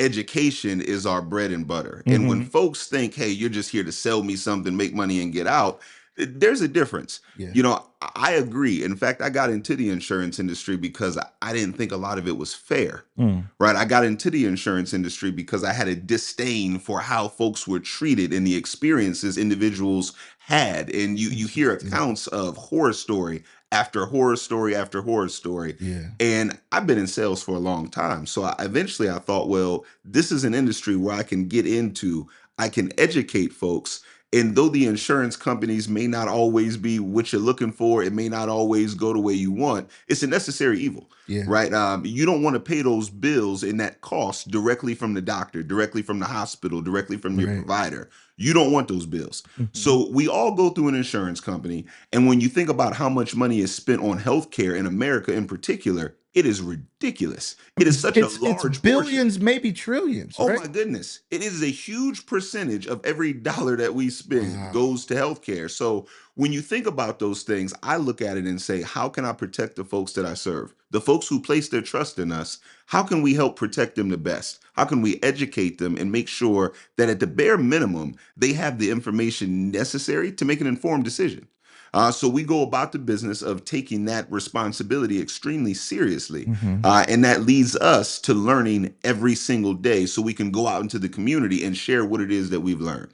education is our bread and butter. And when Mhm. folks think, "Hey, you're just here to sell me something, make money, and get out," there's a difference. Yeah. I agree. In fact, I got into the insurance industry because I didn't think a lot of it was fair. Mm. Right. I got into the insurance industry because I had a disdain for how folks were treated and the experiences individuals had. And you hear Interesting. accounts of horror story after horror story after horror story. Yeah. And I've been in sales for a long time. So eventually I thought, well, this is an industry where I can get into, I can educate folks. And though the insurance companies may not always be what you're looking for, it may not always go the way you want, it's a necessary evil, Yeah. right? You don't want to pay those bills and that cost directly from the doctor, directly from the hospital, directly from your Right. provider. You don't want those bills. Mhm. So we all go through an insurance company. And when you think about how much money is spent on healthcare in America in particular, it is ridiculous. It is such a It's large portion. billions, maybe trillions, Oh right? my goodness. It is a huge percentage of every dollar that we spend Wow. goes to healthcare. So when you think about those things, I look at it and say, how can I protect the folks that I serve? The folks who place their trust in us, how can we help protect them the best? How can we educate them and make sure that at the bare minimum, they have the information necessary to make an informed decision? So we go about the business of taking that responsibility extremely seriously. Mhm. And that leads us to learning every single day so we can go out into the community and share what it is that we've learned.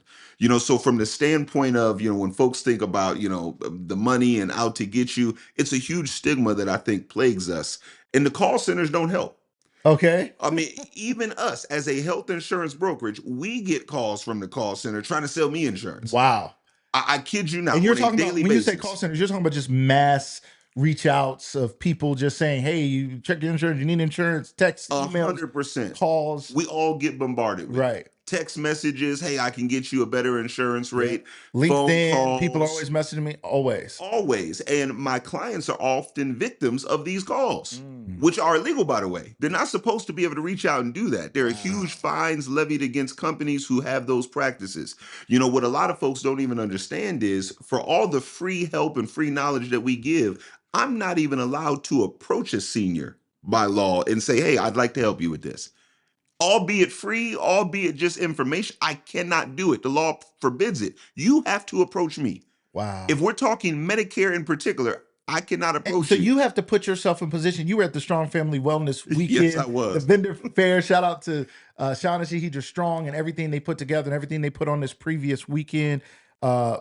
So from the standpoint of, when folks think about, the money and out to get you, it's a huge stigma that I think plagues us. And the call centers don't help. Okay. I mean, even us as a health insurance brokerage, we get calls from the call center trying to sell me insurance. Wow. I kid you And not, you're on a talking about, daily when you say call basis. centers, you're talking about just mass reach outs of people just saying, "Hey, you check your insurance, you need insurance," texts, A emails, 100%. calls. We all get bombarded with it. Right. Text messages, hey, I can get you a better insurance Yep. rate. Phone LinkedIn, people are calls, always messaging me, always. always. And my clients are often victims of these calls, Mm. which are illegal, by the way. They're not supposed to be able to reach out and do that. There are huge Wow. fines levied against companies who have those practices. What a lot of folks don't even understand is for all the free help and free knowledge that we give, I'm not even allowed to approach a senior by law and say, hey, I'd like to help you with this. Albeit free, albeit just information, I cannot do it. The law forbids it. You have to approach me. If Wow. we're talking Medicare in particular, I cannot And approach so you. you have to put yourself in position. You were at the Strong Family Wellness Yes, I Weekend, the was. vendor fair. Shout out to Shaughnessy, Hedra Strong, and everything they put together and everything they put on this previous weekend. Uh,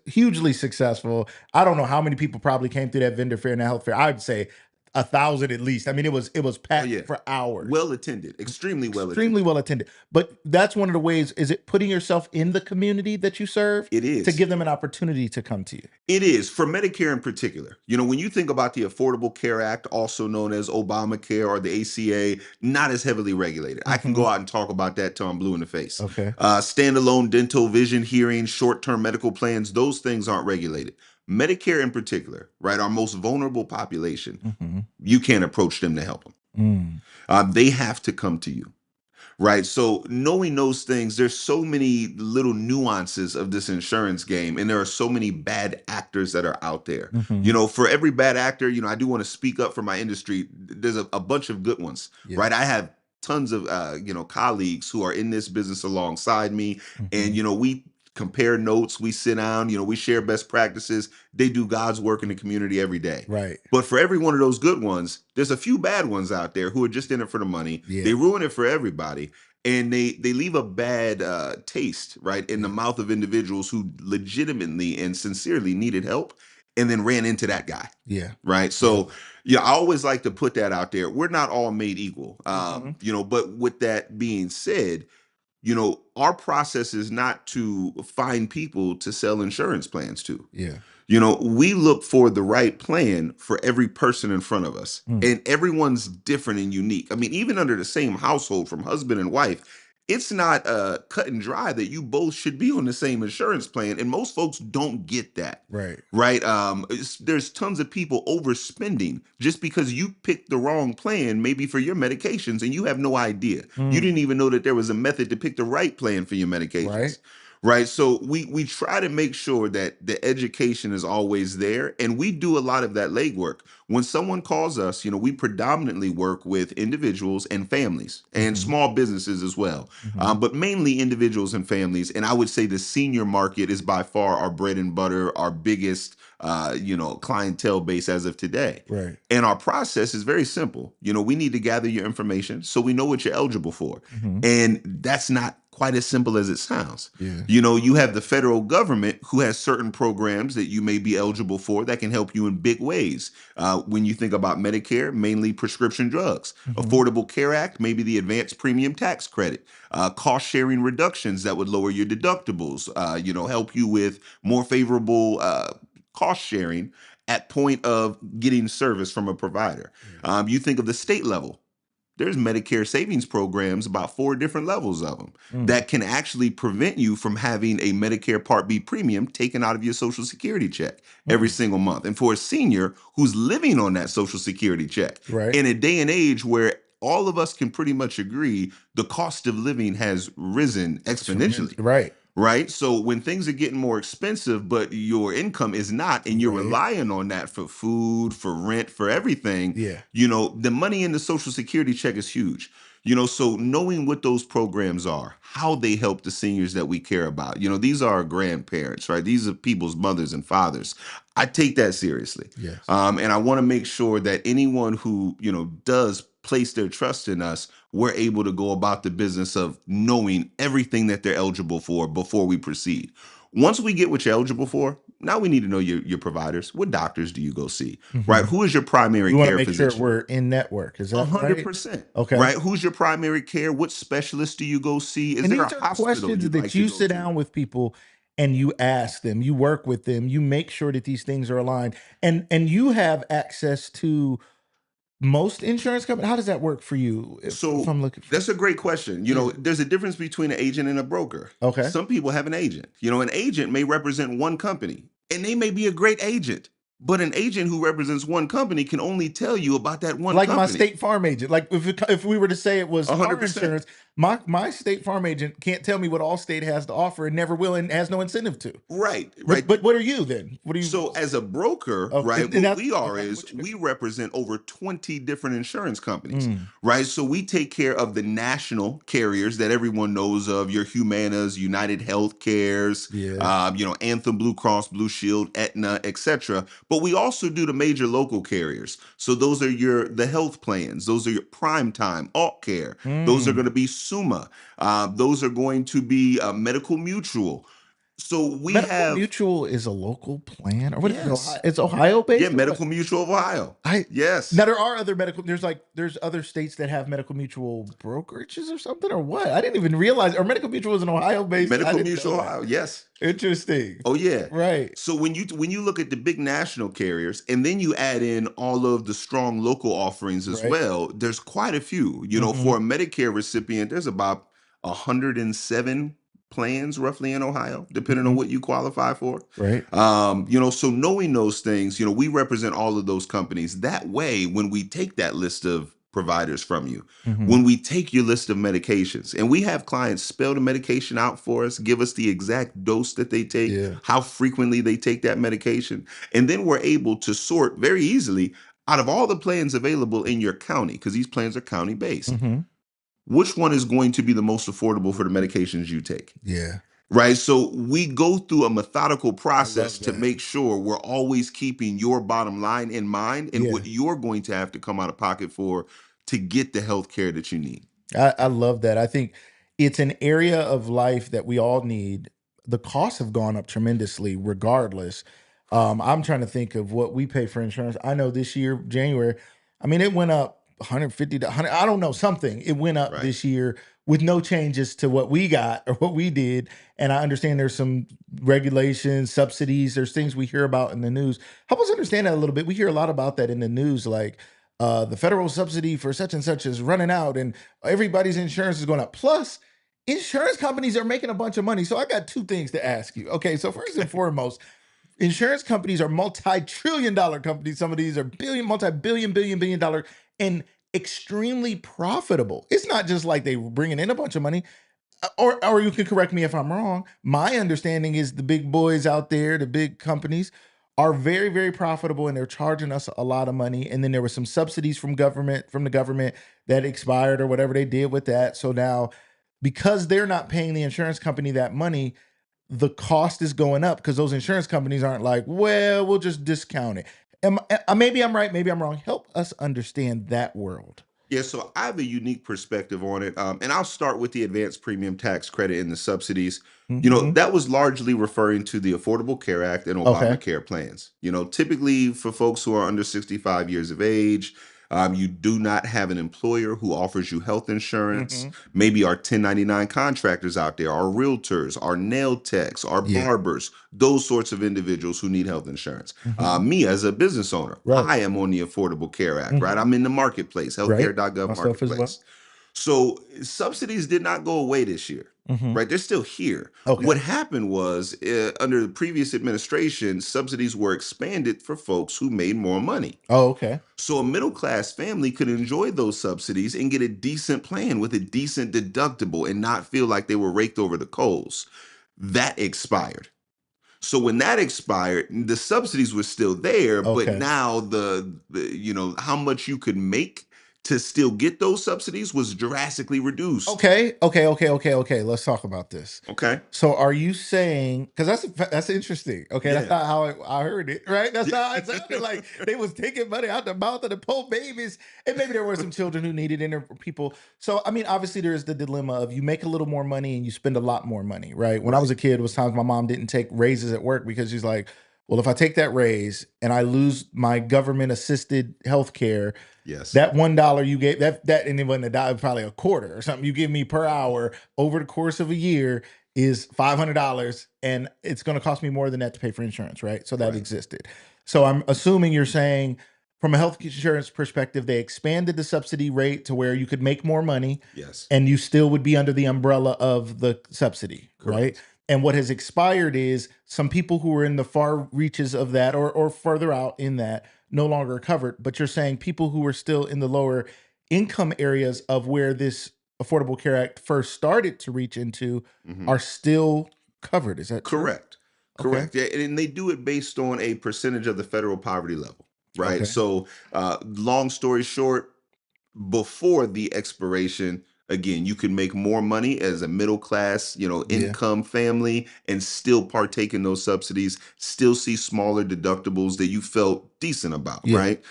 hugely successful. I don't know how many people probably came through that vendor fair and that health fair. I'd say 1,000 at least. I mean, it was Oh packed yeah, for hours. well attended, extremely well Extremely attended. well attended. But that's one of the ways, is it putting yourself in the community that you serve It to is. give them an opportunity to come to you? It is for Medicare in particular. You know, when you think about the Affordable Care Act, also known as Obamacare or the ACA, not as heavily regulated. I can Hmm. go out and talk about that till I'm blue in the face. Okay. Standalone dental, vision, hearing, short-term medical plans, those things aren't regulated. Medicare in particular, right, our most vulnerable population, Hmm. you can't approach them to help them. Mm. They have to come to you. Right. So knowing those things, there's so many little nuances of this insurance game, and there are so many bad actors that are out there. You Hmm. know, for every bad actor, you know, I do want to speak up for my industry. There's a bunch of good ones, Yeah. right? I have tons of colleagues who are in this business alongside me, and Hmm. we compare notes, we sit down, we share best practices. They do God's work in the community every day. Right. But for every one of those good ones, there's a few bad ones out there who are just in it for the money. They Yeah. ruin it for everybody, and they leave a bad taste, right, in the Yeah. mouth of individuals who legitimately and sincerely needed help, and then ran into that guy, Yeah. right? Yeah. So yeah, I always like to put that out there. We're not all made equal, Hmm. but with that being said, our process is not to find people to sell insurance plans to. Yeah. We look for the right plan for every person in front of us, Mm. and everyone's different and unique. I mean, even under the same household, from husband and wife, it's not cut and dry that you both should be on the same insurance plan, and most folks don't get that. Right. Right. There's tons of people overspending just because you picked the wrong plan, maybe for your medications, and you have no idea. You Mm. didn't even know that there was a method to pick the right plan for your Right. medications. Right. So we try to make sure that the education is always there. And we do a lot of that legwork. When someone calls us, we predominantly work with individuals and families and Hmm. small businesses as well. Hmm. But mainly individuals and families. And I would say the senior market is by far our bread and butter, our biggest clientele base as of today. Right. And our process is very simple. We need to gather your information so we know what you're eligible for. Hmm. And that's not quite as simple as it sounds. Yeah. You have the federal government who has certain programs that you may be eligible for that can help you in big ways. When you think about Medicare, mainly prescription drugs. Hmm. Affordable Care Act, maybe the advanced premium tax credit. Cost sharing reductions that would lower your deductibles, help you with more favorable cost sharing at point of getting service from a provider. Yeah. You think of the state level. There's Medicare savings programs, about 4 different levels of them, Mm. that can actually prevent you from having a Medicare Part B premium taken out of your Social Security check every Mm. single month. And for a senior who's living on that Social Security check, Right. in a day and age where all of us can pretty much agree the cost of living has risen exponentially. Right. Right. So when things are getting more expensive, but your income is not, and you're Right. relying on that for food, for rent, for everything, Yeah. the money in the Social Security check is huge. So knowing what those programs are, how they help the seniors that we care about, these are our grandparents, right? These are people's mothers and fathers. I take that seriously. Yes. And I want to make sure that anyone who, does place their trust in us, we're able to go about the business of knowing everything that they're eligible for before we proceed. Once we get what you're eligible for, now we need to know your providers. What doctors do you go see, right? Hmm. Who is your primary We want to care make sure physician? we're in network. Is A that hundred right? percent, Okay. right? Who's your primary care? What specialist do you go see? Is And there a these are hospital questions you'd that like to you go sit to? down with people and you ask them, you work with them, you make sure that these things are aligned. And you have access to most insurance companies. How does that work for you if So I'm looking for? that's a great question. Yeah. There's a difference between an agent and a broker. Okay. Some people have an agent. An agent may represent one company, and they may be a great agent, but an agent who represents one company can only tell you about that one Like my company. State Farm agent. Like if we were to say it was A hundred car percent. insurance, my State Farm agent can't tell me what Allstate has to offer and never will and has no incentive to. Right, But right. what are you then? What are you? So as a broker, Okay. right, And what that's we are okay. is What you we represent over 20 different insurance companies, Mm. right? So we take care of the national carriers that everyone knows of, your Humanas, United Healthcares, Yeah. Anthem, Blue Cross, Blue Shield, Aetna, etc. But we also do the major local carriers. So those are the health plans. Those are your Prime Time, Alt Care. Those are going to Mm. be Summa. Those are going to be Medical Mutual. So we Medical have, Mutual is a local plan, or what is it? yes, Ohio, it's Ohio yeah, based or what? Medical Mutual of Ohio. I Yes. Now there are other medical. There's other states that have medical mutual brokerages or something or what? I didn't even realize. Or medical mutual is an Ohio based. I Medical didn't know Mutual that. Ohio. Yes. Interesting. Oh yeah. Right. So when you look at the big national carriers and then you add in all of the strong local offerings as Right. well, there's quite a few. Hmm. For a Medicare recipient, there's about 107 plans roughly in Ohio, depending on Hmm. what you qualify for. Right. So knowing those things, we represent all of those companies. That way, when we take that list of providers from you, Hmm. when we take your list of medications and we have clients spell the medication out for us, give us the exact dose that they take, Yeah. how frequently they take that medication, and then we're able to sort very easily out of all the plans available in your county, because these plans are county based, Hmm. which one is going to be the most affordable for the medications you take. Yeah. Right. So we go through a methodical I process love to that. make sure we're always keeping your bottom line in mind and Yeah. what you're going to have to come out of pocket for to get the health care that you need. I love that. I think it's an area of life that we all need. The costs have gone up tremendously, regardless. I'm trying to think of what we pay for insurance. I know this year, January, I mean, it went up 150 to 100. I don't know, something. It went up Right. this year with no changes to what we got or what we did. And I understand there's some regulations, subsidies, there's things we hear about in the news. Help us understand that a little bit. We hear a lot about that in the news, like the federal subsidy for such and such is running out, and everybody's insurance is going up. Plus, insurance companies are making a bunch of money. So I got two things to ask you. Okay, so first and foremost, insurance companies are multi-trillion dollar companies. Some of these are billion dollar, and extremely profitable. It's not just like they were bringing in a bunch of money. Or you can correct me if I'm wrong. My understanding is the big boys out there, the big companies, are very, very profitable, and they're charging us a lot of money. And then there were some subsidies from the government that expired or whatever they did with that. So now, because they're not paying the insurance company that money, the cost is going up because those insurance companies aren't like, well, we'll just discount it. Maybe I'm right, maybe I'm wrong. Help us understand that world. Yeah, so I have a unique perspective on it. And I'll start with the advanced premium tax credit and the subsidies. Hmm. That was largely referring to the Affordable Care Act and Okay. Obamacare plans. Typically for folks who are under 65 years of age, you do not have an employer who offers you health insurance. Hmm. Maybe our 1099 contractors out there, our realtors, our nail techs, our Yeah. barbers, those sorts of individuals who need health insurance. Hmm. Me as a business owner, Right. I am on the Affordable Care Act, right? Hmm. I'm in the marketplace, Right. healthcare.gov Myself as well. marketplace. So subsidies did not go away this year, Hmm. right? They're still here. Okay. What happened was under the previous administration, subsidies were expanded for folks who made more money. Oh, okay. So a middle class family could enjoy those subsidies and get a decent plan with a decent deductible and not feel like they were raked over the coals. That expired. So when that expired, the subsidies were still there, but Okay. now how much you could make to still get those subsidies was drastically reduced. Okay. Let's talk about this. Okay. So, are you saying, because that's interesting? Okay, that's Yeah. not how I heard it. Right? That's how it sounded like they was taking money out the mouth of the poor babies, and maybe there were some children who needed it, and there were people. So, I mean, obviously, there is the dilemma of you make a little more money and you spend a lot more money. Right? When I was Right. a kid, was times my mom didn't take raises at work because she's like, well, if I take that raise and I lose my government assisted health care, Yes. that $1 you gave, that and it wasn't a dollar, probably a quarter or something you give me per hour over the course of a year is $500, and it's going to cost me more than that to pay for insurance, right? So that Right. existed. So I'm assuming you're saying from a health insurance perspective, they expanded the subsidy rate to where you could make more money Yes. and you still would be under the umbrella of the subsidy, right? Correct. And what has expired is some people who are in the far reaches of that or further out in that no longer covered. But you're saying people who are still in the lower income areas of where this Affordable Care Act first started to reach into Mhm. are still covered. Is that true? Correct. Okay. Correct. Yeah, and they do it based on a percentage of the federal poverty level, right? Okay. So, long story short, before the expiration, again, you can make more money as a middle class, Yeah. income family and still partake in those subsidies, still see smaller deductibles that you felt decent about, Yeah. right?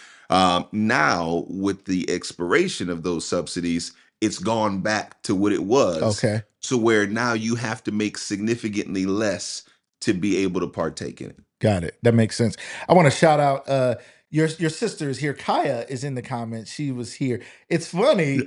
Now, with the expiration of those subsidies, it's gone back to what it was, Okay. to where now you have to make significantly less to be able to partake in it. Got it. That makes sense. I want to shout out your sister is here. Kaya is in the comments. She was here. It's funny.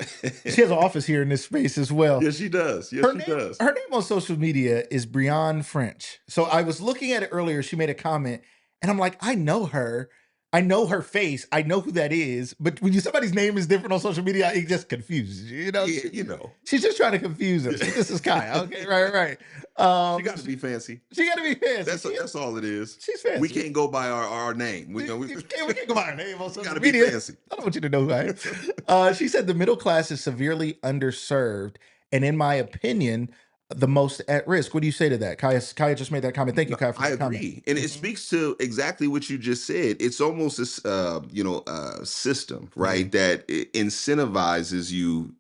She has an office here in this space as well. Yes, she does. Yes, she does. Her name on social media is Brianne French. So I was looking at it earlier. She made a comment, and I'm like, I know her. I know her face. I know who that is. But when somebody's name is different on social media, it just confuses you. You know, Yeah, she's just trying to confuse us. This is Kaya. Okay, right. She got to be fancy. She got to be fancy. That's all it is. She's fancy. We can't go by our name. We can't go by our name on social gotta media. be fancy. I don't want you to know who I am. She said the middle class is severely underserved, and in my opinion, the most at risk. What do you say to that? Kaya just made that comment. Thank you, Kaya, for I the agree, comment. and it speaks to exactly what you just said. It's almost this, system, right, that incentivizes you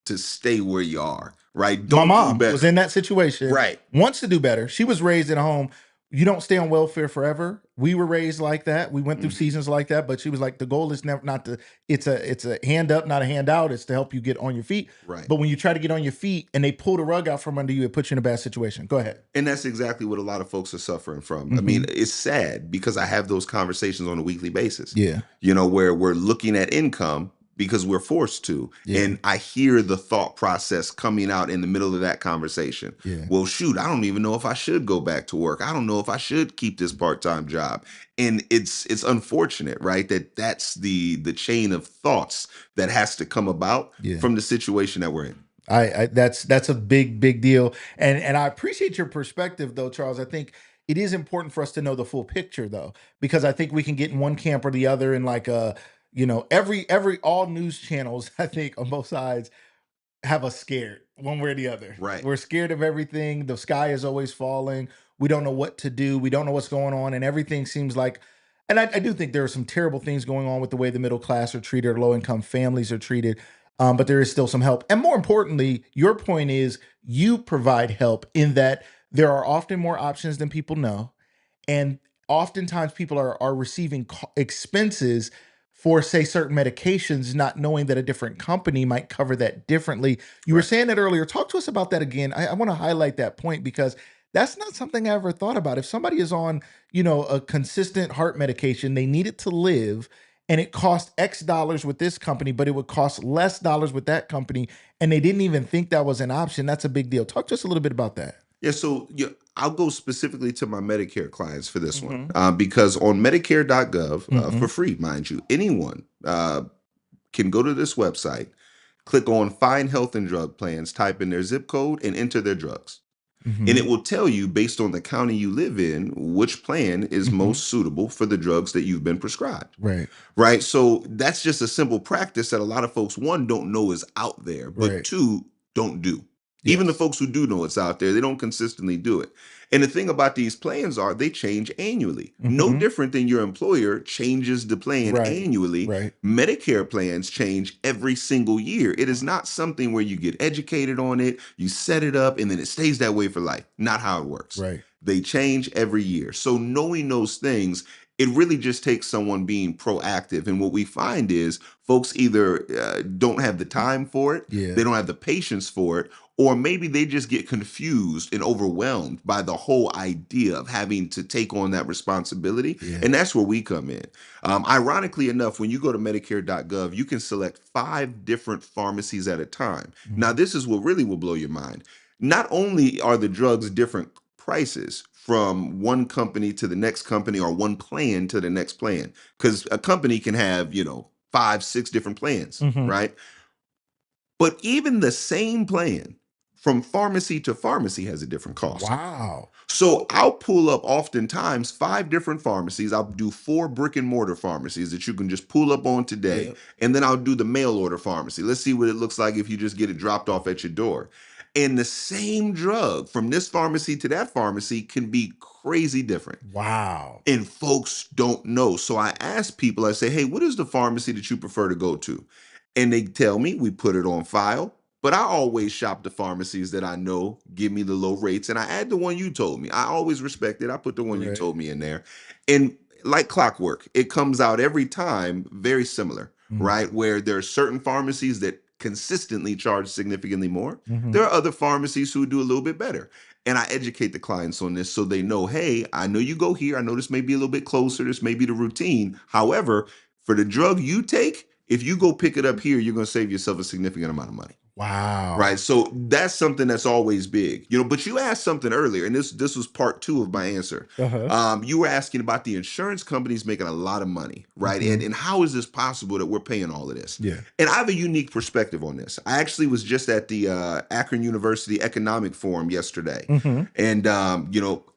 to stay where you are, right? My Don't do mom better. was in that situation. Right. Wants to do better. She was raised in a home. You don't stay on welfare forever. We were raised like that. We went through seasons like that, but she was like, the goal is never not to, it's a hand up, not a handout. It's to help you get on your feet. Right. But when you try to get on your feet and they pull the rug out from under you, it puts you in a bad situation. Go ahead. And that's exactly what a lot of folks are suffering from. I mean, it's sad because I have those conversations on a weekly basis. Yeah. Where we're looking at income because we're forced to. Yeah. And I hear the thought process coming out in the middle of that conversation. Yeah. Well, shoot, I don't even know if I should go back to work. I don't know if I should keep this part-time job. And it's unfortunate, right? That's the chain of thoughts that has to come about from the situation that we're in. That's a big deal. And I appreciate your perspective though, Charles. I think it is important for us to know the full picture though, because I think we can get in one camp or the other and like every all news channels, I think on both sides have us scared one way or the other. Right. We're scared of everything. The sky is always falling. We don't know what to do. We don't know what's going on. And everything seems like, and I do think there are some terrible things going on with the way the middle class are treated or low income families are treated. But there is still some help. And more importantly, your point is you provide help in that there are often more options than people know. And oftentimes people are receiving expenses for, say, certain medications, not knowing that a different company might cover that differently. You were saying that earlier. Talk to us about that again. I want to highlight that point because that's not something I ever thought about. If somebody is on, a consistent heart medication, they need it to live, and it costs X dollars with this company, but it would cost less dollars with that company, and they didn't even think that was an option. That's a big deal. Talk to us a little bit about that. Yeah, so I'll go specifically to my Medicare clients for this one because on Medicare.gov, for free, mind you, anyone can go to this website, click on Find Health and Drug Plans, type in their zip code, and enter their drugs. And it will tell you, based on the county you live in, which plan is most suitable for the drugs that you've been prescribed. Right. So that's just a simple practice that a lot of folks, one, don't know is out there, but two, don't do. Even the folks who do know it's out there, they don't consistently do it. And the thing about these plans are they change annually. No different than your employer changes the plan annually. Medicare plans change every single year. It is not something where you get educated on it, you set it up, and then it stays that way for life. Not how it works. They change every year. So knowing those things, it really just takes someone being proactive. And what we find is folks either don't have the time for it, they don't have the patience for it, or maybe they just get confused and overwhelmed by the whole idea of having to take on that responsibility. And that's where we come in. Ironically enough, when you go to Medicare.gov, you can select 5 different pharmacies at a time. Now, this is what really will blow your mind. Not only are the drugs different prices from one company to the next company or one plan to the next plan, because a company can have, 5, 6 different plans, right? But even the same plan from pharmacy to pharmacy has a different cost. Wow. So I'll pull up oftentimes 5 different pharmacies. I'll do 4 brick and mortar pharmacies that you can just pull up on today. And then I'll do the mail order pharmacy. Let's see what it looks like if you just get it dropped off at your door. And the same drug from this pharmacy to that pharmacy can be crazy different. Wow. And folks don't know. So I ask people, I say, hey, what is the pharmacy that you prefer to go to? And they tell me, we put it on file. But I always shop the pharmacies that I know give me the low rates. And I add the one you told me. I always respect it. I put the one you told me in there. And like clockwork, it comes out every time very similar, right? Where there are certain pharmacies that consistently charge significantly more. There are other pharmacies who do a little bit better. and I educate the clients on this so they know, hey, I know you go here. I know this may be a little bit closer. This may be the routine. However, for the drug you take, if you go pick it up here, you're going to save yourself a significant amount of money. Wow. Right. So that's something that's always big, but you asked something earlier, and this was part 2 of my answer. You were asking about the insurance companies making a lot of money, right? And how is this possible that we're paying all of this? Yeah. And I have a unique perspective on this. I actually was just at the Akron University Economic Forum yesterday. And,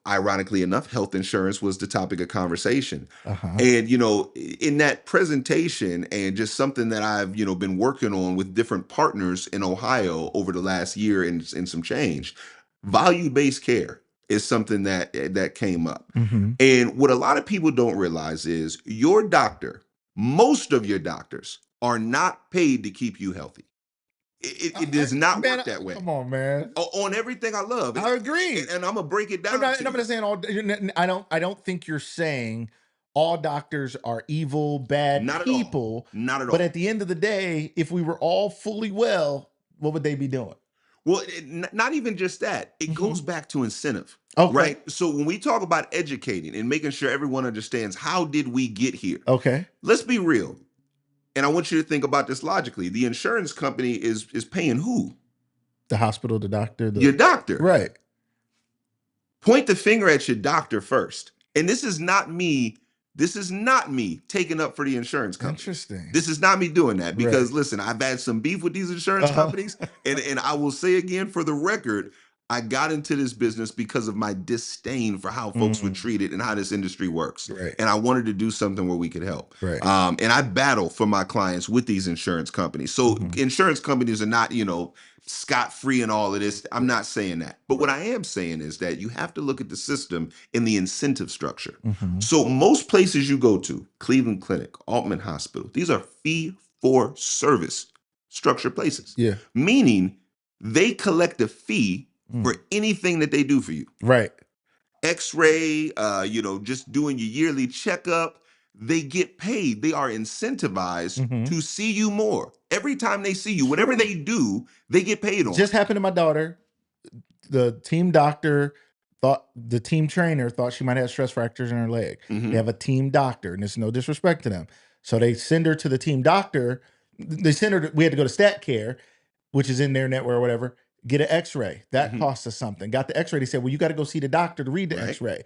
ironically enough, health insurance was the topic of conversation. And, in that presentation, and just something that I've, been working on with different partners in Ohio over the last year and some change, value-based care is something that came up. And what a lot of people don't realize is your doctor, most of your doctors are not paid to keep you healthy. It does not work that way. Come on, man. On everything I love. I agree. And I'm gonna break it down. I'm not saying all. I don't think you're saying all doctors are evil, bad Not at people. all. Not at all. But at the end of the day, if we were all fully well, what would they be doing? Well, not even just that. It goes back to incentive. Okay. Right. So when we talk about educating and making sure everyone understands, how did we get here? Okay. Let's be real. And I want you to think about this logically. The insurance company is paying who? The hospital, the doctor, your doctor. Right. Point the finger at your doctor first. And this is not me taking up for the insurance company. Interesting. This is not me doing that because listen, I've had some beef with these insurance companies. And I will say again, for the record, I got into this business because of my disdain for how folks were treated and how this industry works. Right. And I wanted to do something where we could help. Right. And I battle for my clients with these insurance companies. So insurance companies are not, scot-free and all of this. I'm not saying that. But what I am saying is that you have to look at the system in the incentive structure. So most places you go to, Cleveland Clinic, Altman Hospital, these are fee-for-service structured places. Yeah. Meaning they collect a fee for anything that they do for you. Right. X-ray, just doing your yearly checkup. They get paid. They are incentivized to see you more. Every time they see you, whatever they do, they get paid on. Just happened to my daughter. The team doctor the team trainer thought she might have stress fractures in her leg. They have a team doctor, and there's no disrespect to them. So they send her to the team doctor. We had to go to Stat Care, which is in their network or whatever, get an x-ray. That costs us something. Got the x-ray. They said, well, you got to go see the doctor to read the x-ray.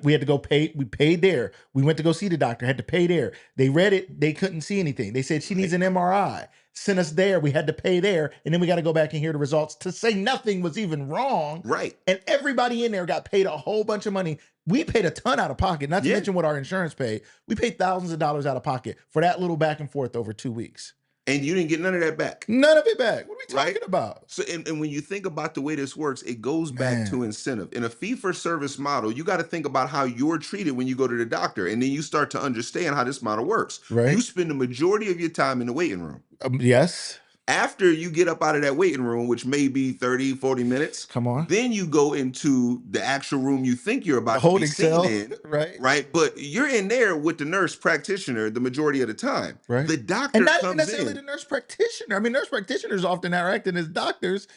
We had to go pay. We paid there. We went to go see the doctor, had to pay there. They read it. They couldn't see anything. They said she needs an MRI. Sent us there. We had to pay there. And then we got to go back and hear the results to say nothing was even wrong. Right. And everybody in there got paid a whole bunch of money. We paid a ton out of pocket, not to mention what our insurance paid. We paid thousands of dollars out of pocket for that little back and forth over 2 weeks. And you didn't get none of that back. None of it back. What are we talking about? So, and when you think about the way this works, it goes back to incentive. In a fee-for-service model, you got to think about how you're treated when you go to the doctor. And then you start to understand how this model works. Right. You spend the majority of your time in the waiting room. Yes. After you get up out of that waiting room, which may be 30, 40 minutes. Come on. Then you go into the actual room you think you're about to be seen in. Right. But you're in there with the nurse practitioner the majority of the time. Right. The doctor and not comes necessarily in. the nurse practitioner. I mean, nurse practitioners often are acting as doctors.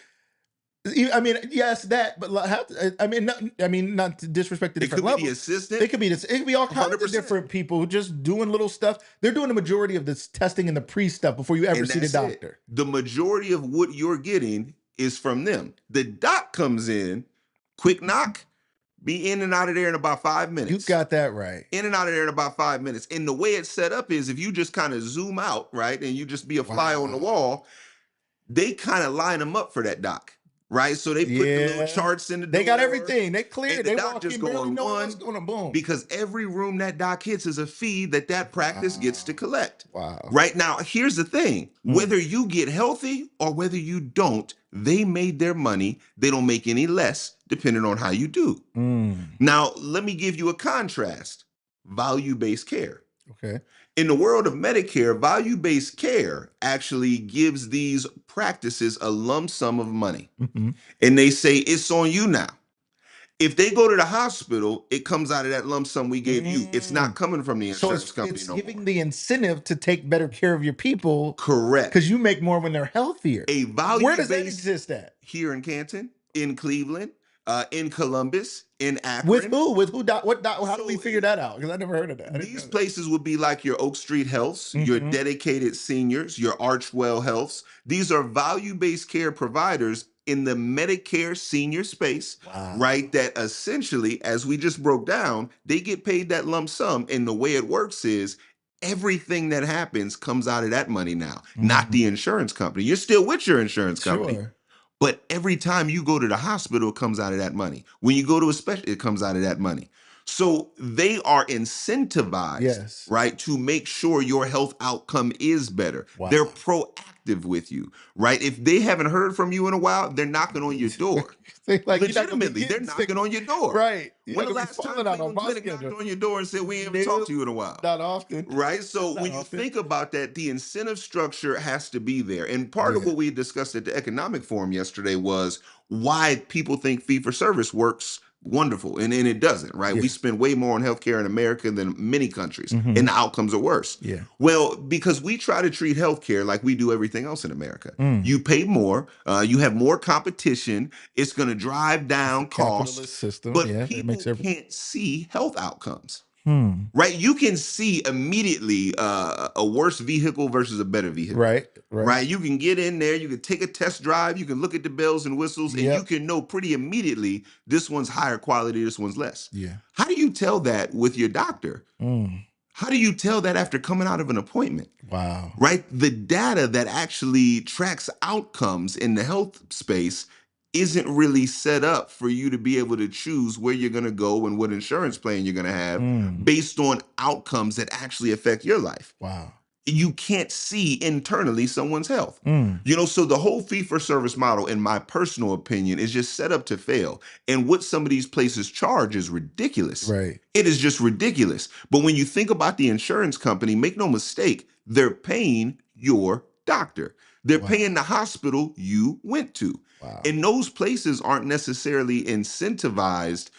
I mean, yes, that, but not to disrespect the different levels. It could be the assistant. It could be all kinds 100%. Of different people just doing little stuff. They're doing the majority of this testing and the pre-stuff before you ever see the doctor. The majority of what you're getting is from them. The doc comes in, quick knock, be in and out of there in about 5 minutes. You got that right. In and out of there in about 5 minutes. And the way it's set up is if you just kind of zoom out, right, and you just be a fly on the wall, they kind of line them up for that doc. Right, so they put the little charts in the door. They got everything. They cleared. The they doc walk just in, going barely know one, what's going to boom. Because every room that doc hits is a fee that practice gets to collect. Wow. Right now, here's the thing: whether you get healthy or whether you don't, they made their money. They don't make any less, depending on how you do. Now, let me give you a contrast: value-based care. Okay. In the world of Medicare, value-based care actually gives these practices a lump sum of money. And they say, it's on you now. If they go to the hospital, it comes out of that lump sum we gave you. It's not coming from the insurance company it's giving the incentive to take better care of your people. Correct. Because you make more when they're healthier. A value-based, where does that exist at? Here in Canton, in Cleveland, in Columbus, in With Akron. who? With who? How do we So figure that out? Because I never heard of that. I didn't know these that. places would be like your Oak Street Healths, your Mhm. dedicated seniors, your Archwell Healths. These are value-based care providers in the Medicare senior space, Wow. right? That essentially, as we just broke down, they get paid that lump sum. And the way it works is everything that happens comes out of that money now, not Mhm. the insurance company. You're still with your insurance company. Sure. But every time you go to the hospital, it comes out of that money. When you go to a special, it comes out of that money. So they are incentivized, Yes. right, to make sure your health outcome is better. They're Wow. proactive with you, right? If they haven't heard from you in a while, they're knocking on your door. They like, you're not gonna be Legitimately, they're getting sick, knocking on your door. right? You're When not the gonna be last time falling out on Cleveland my Clinic knocked schedule. on your door and said, we ain't ever talked Nope. to you in a while? Not often. Right. So Not when you often. think about that, the incentive structure has to be there. And part of Yeah. what we discussed at the economic forum yesterday was why people think fee for service works wonderful. And it doesn't, right? Yeah. We spend way more on healthcare in America than many countries, Mhm. and the outcomes are worse. Yeah. Well, because we try to treat healthcare like we do everything else in America. Mm. You pay more, you have more competition, it's going to drive It's a down cost, capitalist system. but Yeah, that makes people every. can't see health outcomes. Hmm. Right, you can see immediately a worse vehicle versus a better vehicle. Right. Right. Right, you can get in there, you can take a test drive, you can look at the bells and whistles, and you Yep. can know pretty immediately this one's higher quality, this one's less. Yeah. How do you tell that with your doctor? Mm. How do you tell that after coming out of an appointment? Wow. Right, the data that actually tracks outcomes in the health space isn't really set up for you to be able to choose where you're going to go and what insurance plan you're going to have Mm. based on outcomes that actually affect your life. Wow. You can't see internally someone's health. Mm. So the whole fee for service model, in my personal opinion, is just set up to fail. And what some of these places charge is ridiculous. Right. It is just ridiculous. But when you think about the insurance company, make no mistake, they're paying your doctor. They're Wow. paying the hospital you went to. Wow. And those places aren't necessarily incentivized,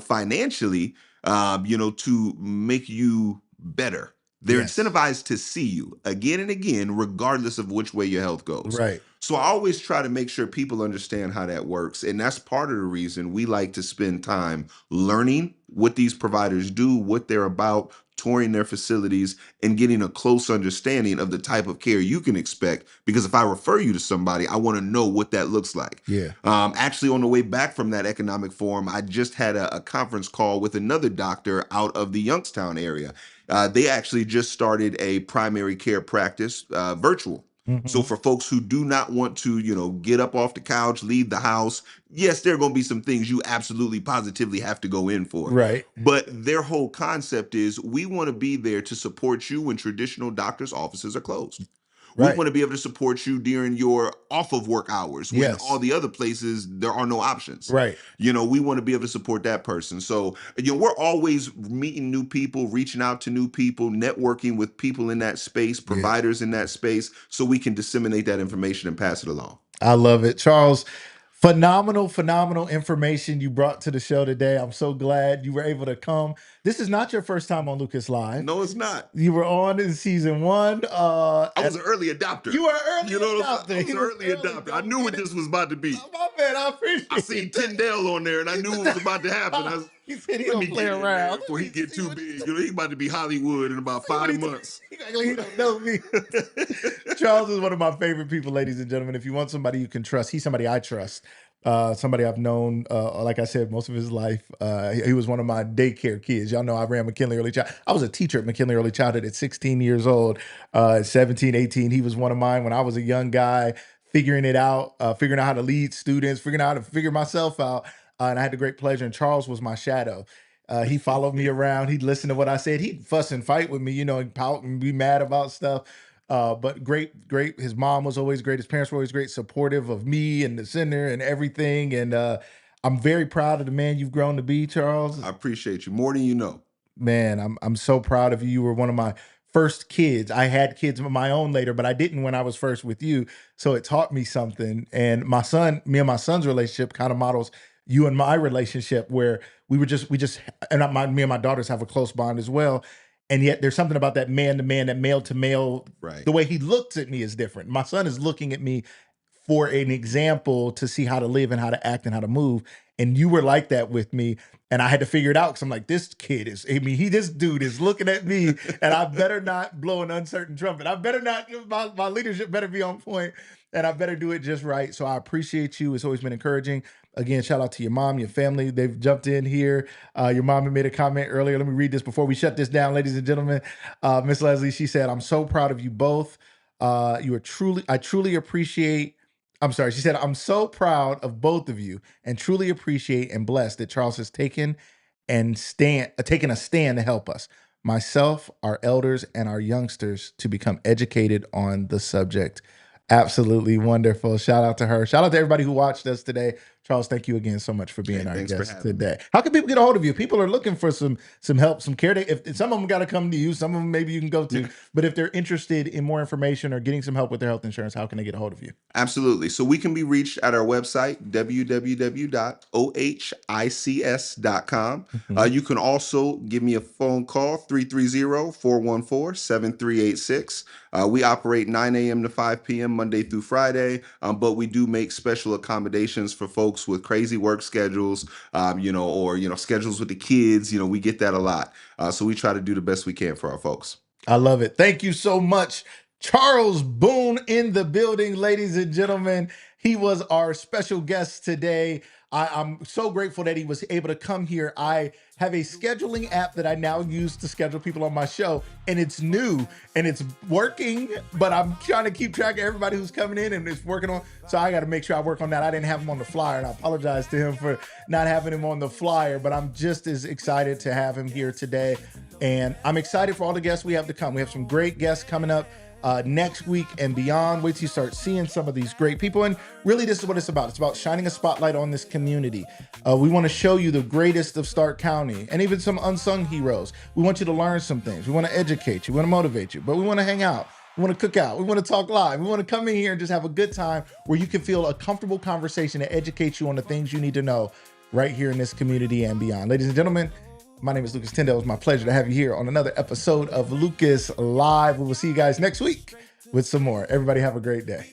financially, to make you better. They're Yes. incentivized to see you again and again, regardless of which way your health goes. Right. So I always try to make sure people understand how that works. And that's part of the reason we like to spend time learning what these providers do, what they're about, touring their facilities, and getting a close understanding of the type of care you can expect. Because if I refer you to somebody, I want to know what that looks like. Yeah. Actually, on the way back from that economic forum, I just had a conference call with another doctor out of the Youngstown area. They actually just started a primary care practice virtual. So Mhm. for folks who do not want to, get up off the couch, leave the house, yes, there are going to be some things you absolutely positively have to go in for. Right. But their whole concept is we want to be there to support you when traditional doctors' offices are closed. We Right. want to be able to support you during your off of work hours when all Yes. the other places there are no options. Right. We want to be able to support that person. So, we're always meeting new people, reaching out to new people, networking with people in that space, Yeah. providers in that space, so we can disseminate that information and pass it along. I love it. Charles, phenomenal information you brought to the show today. I'm so glad you were able to come. This is not your first time on Lucas Live. No, it's not. You were on in season 1. I was an early adopter. You were an early You know what I'm adopter. saying? I was He an was early early. adopter. I Don't knew what get it. this was about to be. Oh, my man, I appreciate I seen that. Tyndale on there, and I knew it was about to happen. I was, He said he let don't me play get in there around. before he Let me get see too what he big. He's about to be Hollywood in about see what 5 months. He don't know me. Charles is one of my favorite people, ladies and gentlemen. If you want somebody you can trust, he's somebody I trust. Somebody I've known, like I said, most of his life. He was one of my daycare kids. Y'all know I ran McKinley Early Child. I was a teacher at McKinley Early Childhood at 16 years old. At 17, 18, he was one of mine when I was a young guy, figuring it out, figuring out how to lead students, figuring out how to figure myself out. And I had the great pleasure. And Charles was my shadow. He followed me around. He'd listen to what I said. He'd fuss and fight with me, and pout and be mad about stuff. But great. His mom was always great. His parents were always great, supportive of me and the center and everything. And I'm very proud of the man you've grown to be, Charles. I appreciate you more than you know. Man, I'm so proud of you. You were one of my first kids. I had kids of my own later, but I didn't when I was first with you. So it taught me something. And me and my son's relationship kind of models you and my relationship, where we just me and my daughters have a close bond as well. And yet there's something about that man to man, that male to male, Right. the way he looks at me is different. My son is looking at me for an example to see how to live and how to act and how to move. And you were like that with me. And I had to figure it out because I'm like, this dude is looking at me, and I better not blow an uncertain trumpet. I better not, my leadership better be on point, and I better do it just right. So I appreciate you. It's always been encouraging. Again, shout out to your mom, your family. They've jumped in here. Your mom had made a comment earlier. Let me read this before we shut this down, ladies and gentlemen. Miss Leslie, she said, I'm so proud of you both. I truly appreciate. I'm sorry. She said, I'm so proud of both of you and truly appreciate and blessed that Charles has taken a stand to help us, myself, our elders, and our youngsters to become educated on the subject. Absolutely wonderful. Shout out to her. Shout out to everybody who watched us today. Charles, thank you again so much for being our guest today. How can people get a hold of you? People are looking for some help, some care. If some of them got to come to you, some of them maybe you can go to. But if they're interested in more information or getting some help with their health insurance, how can they get a hold of you? Absolutely. So we can be reached at our website, www.ohics.com. You can also give me a phone call, 330-414-7386. We operate 9 a.m. to 5 p.m. Monday through Friday, but we do make special accommodations for folks with crazy work schedules, or schedules with the kids. We get that a lot. So we try to do the best we can for our folks. I love it. Thank you so much. Charles Boone in the building, ladies and gentlemen. He was our special guest today. I'm so grateful that he was able to come here. I have a scheduling app that I now use to schedule people on my show, and it's new and it's working, but I'm trying to keep track of everybody who's coming in and it's working on. So I got to make sure I work on that. I didn't have him on the flyer, and I apologize to him for not having him on the flyer, but I'm just as excited to have him here today. And I'm excited for all the guests we have to come. We have some great guests coming up next week and beyond. Wait till you start seeing some of these great people. And really, this is what it's about. It's about shining a spotlight on this community. We want to show you the greatest of Stark County and even some unsung heroes. We want you to learn some things. We want to educate you. We want to motivate you. But we want to hang out. We want to cook out. We want to talk live. We want to come in here and just have a good time where you can feel a comfortable conversation that educates you on the things you need to know right here in this community and beyond. Ladies and gentlemen, my name is Lucas Tyndale. It's my pleasure to have you here on another episode of Lucas Live. We will see you guys next week with some more. Everybody have a great day.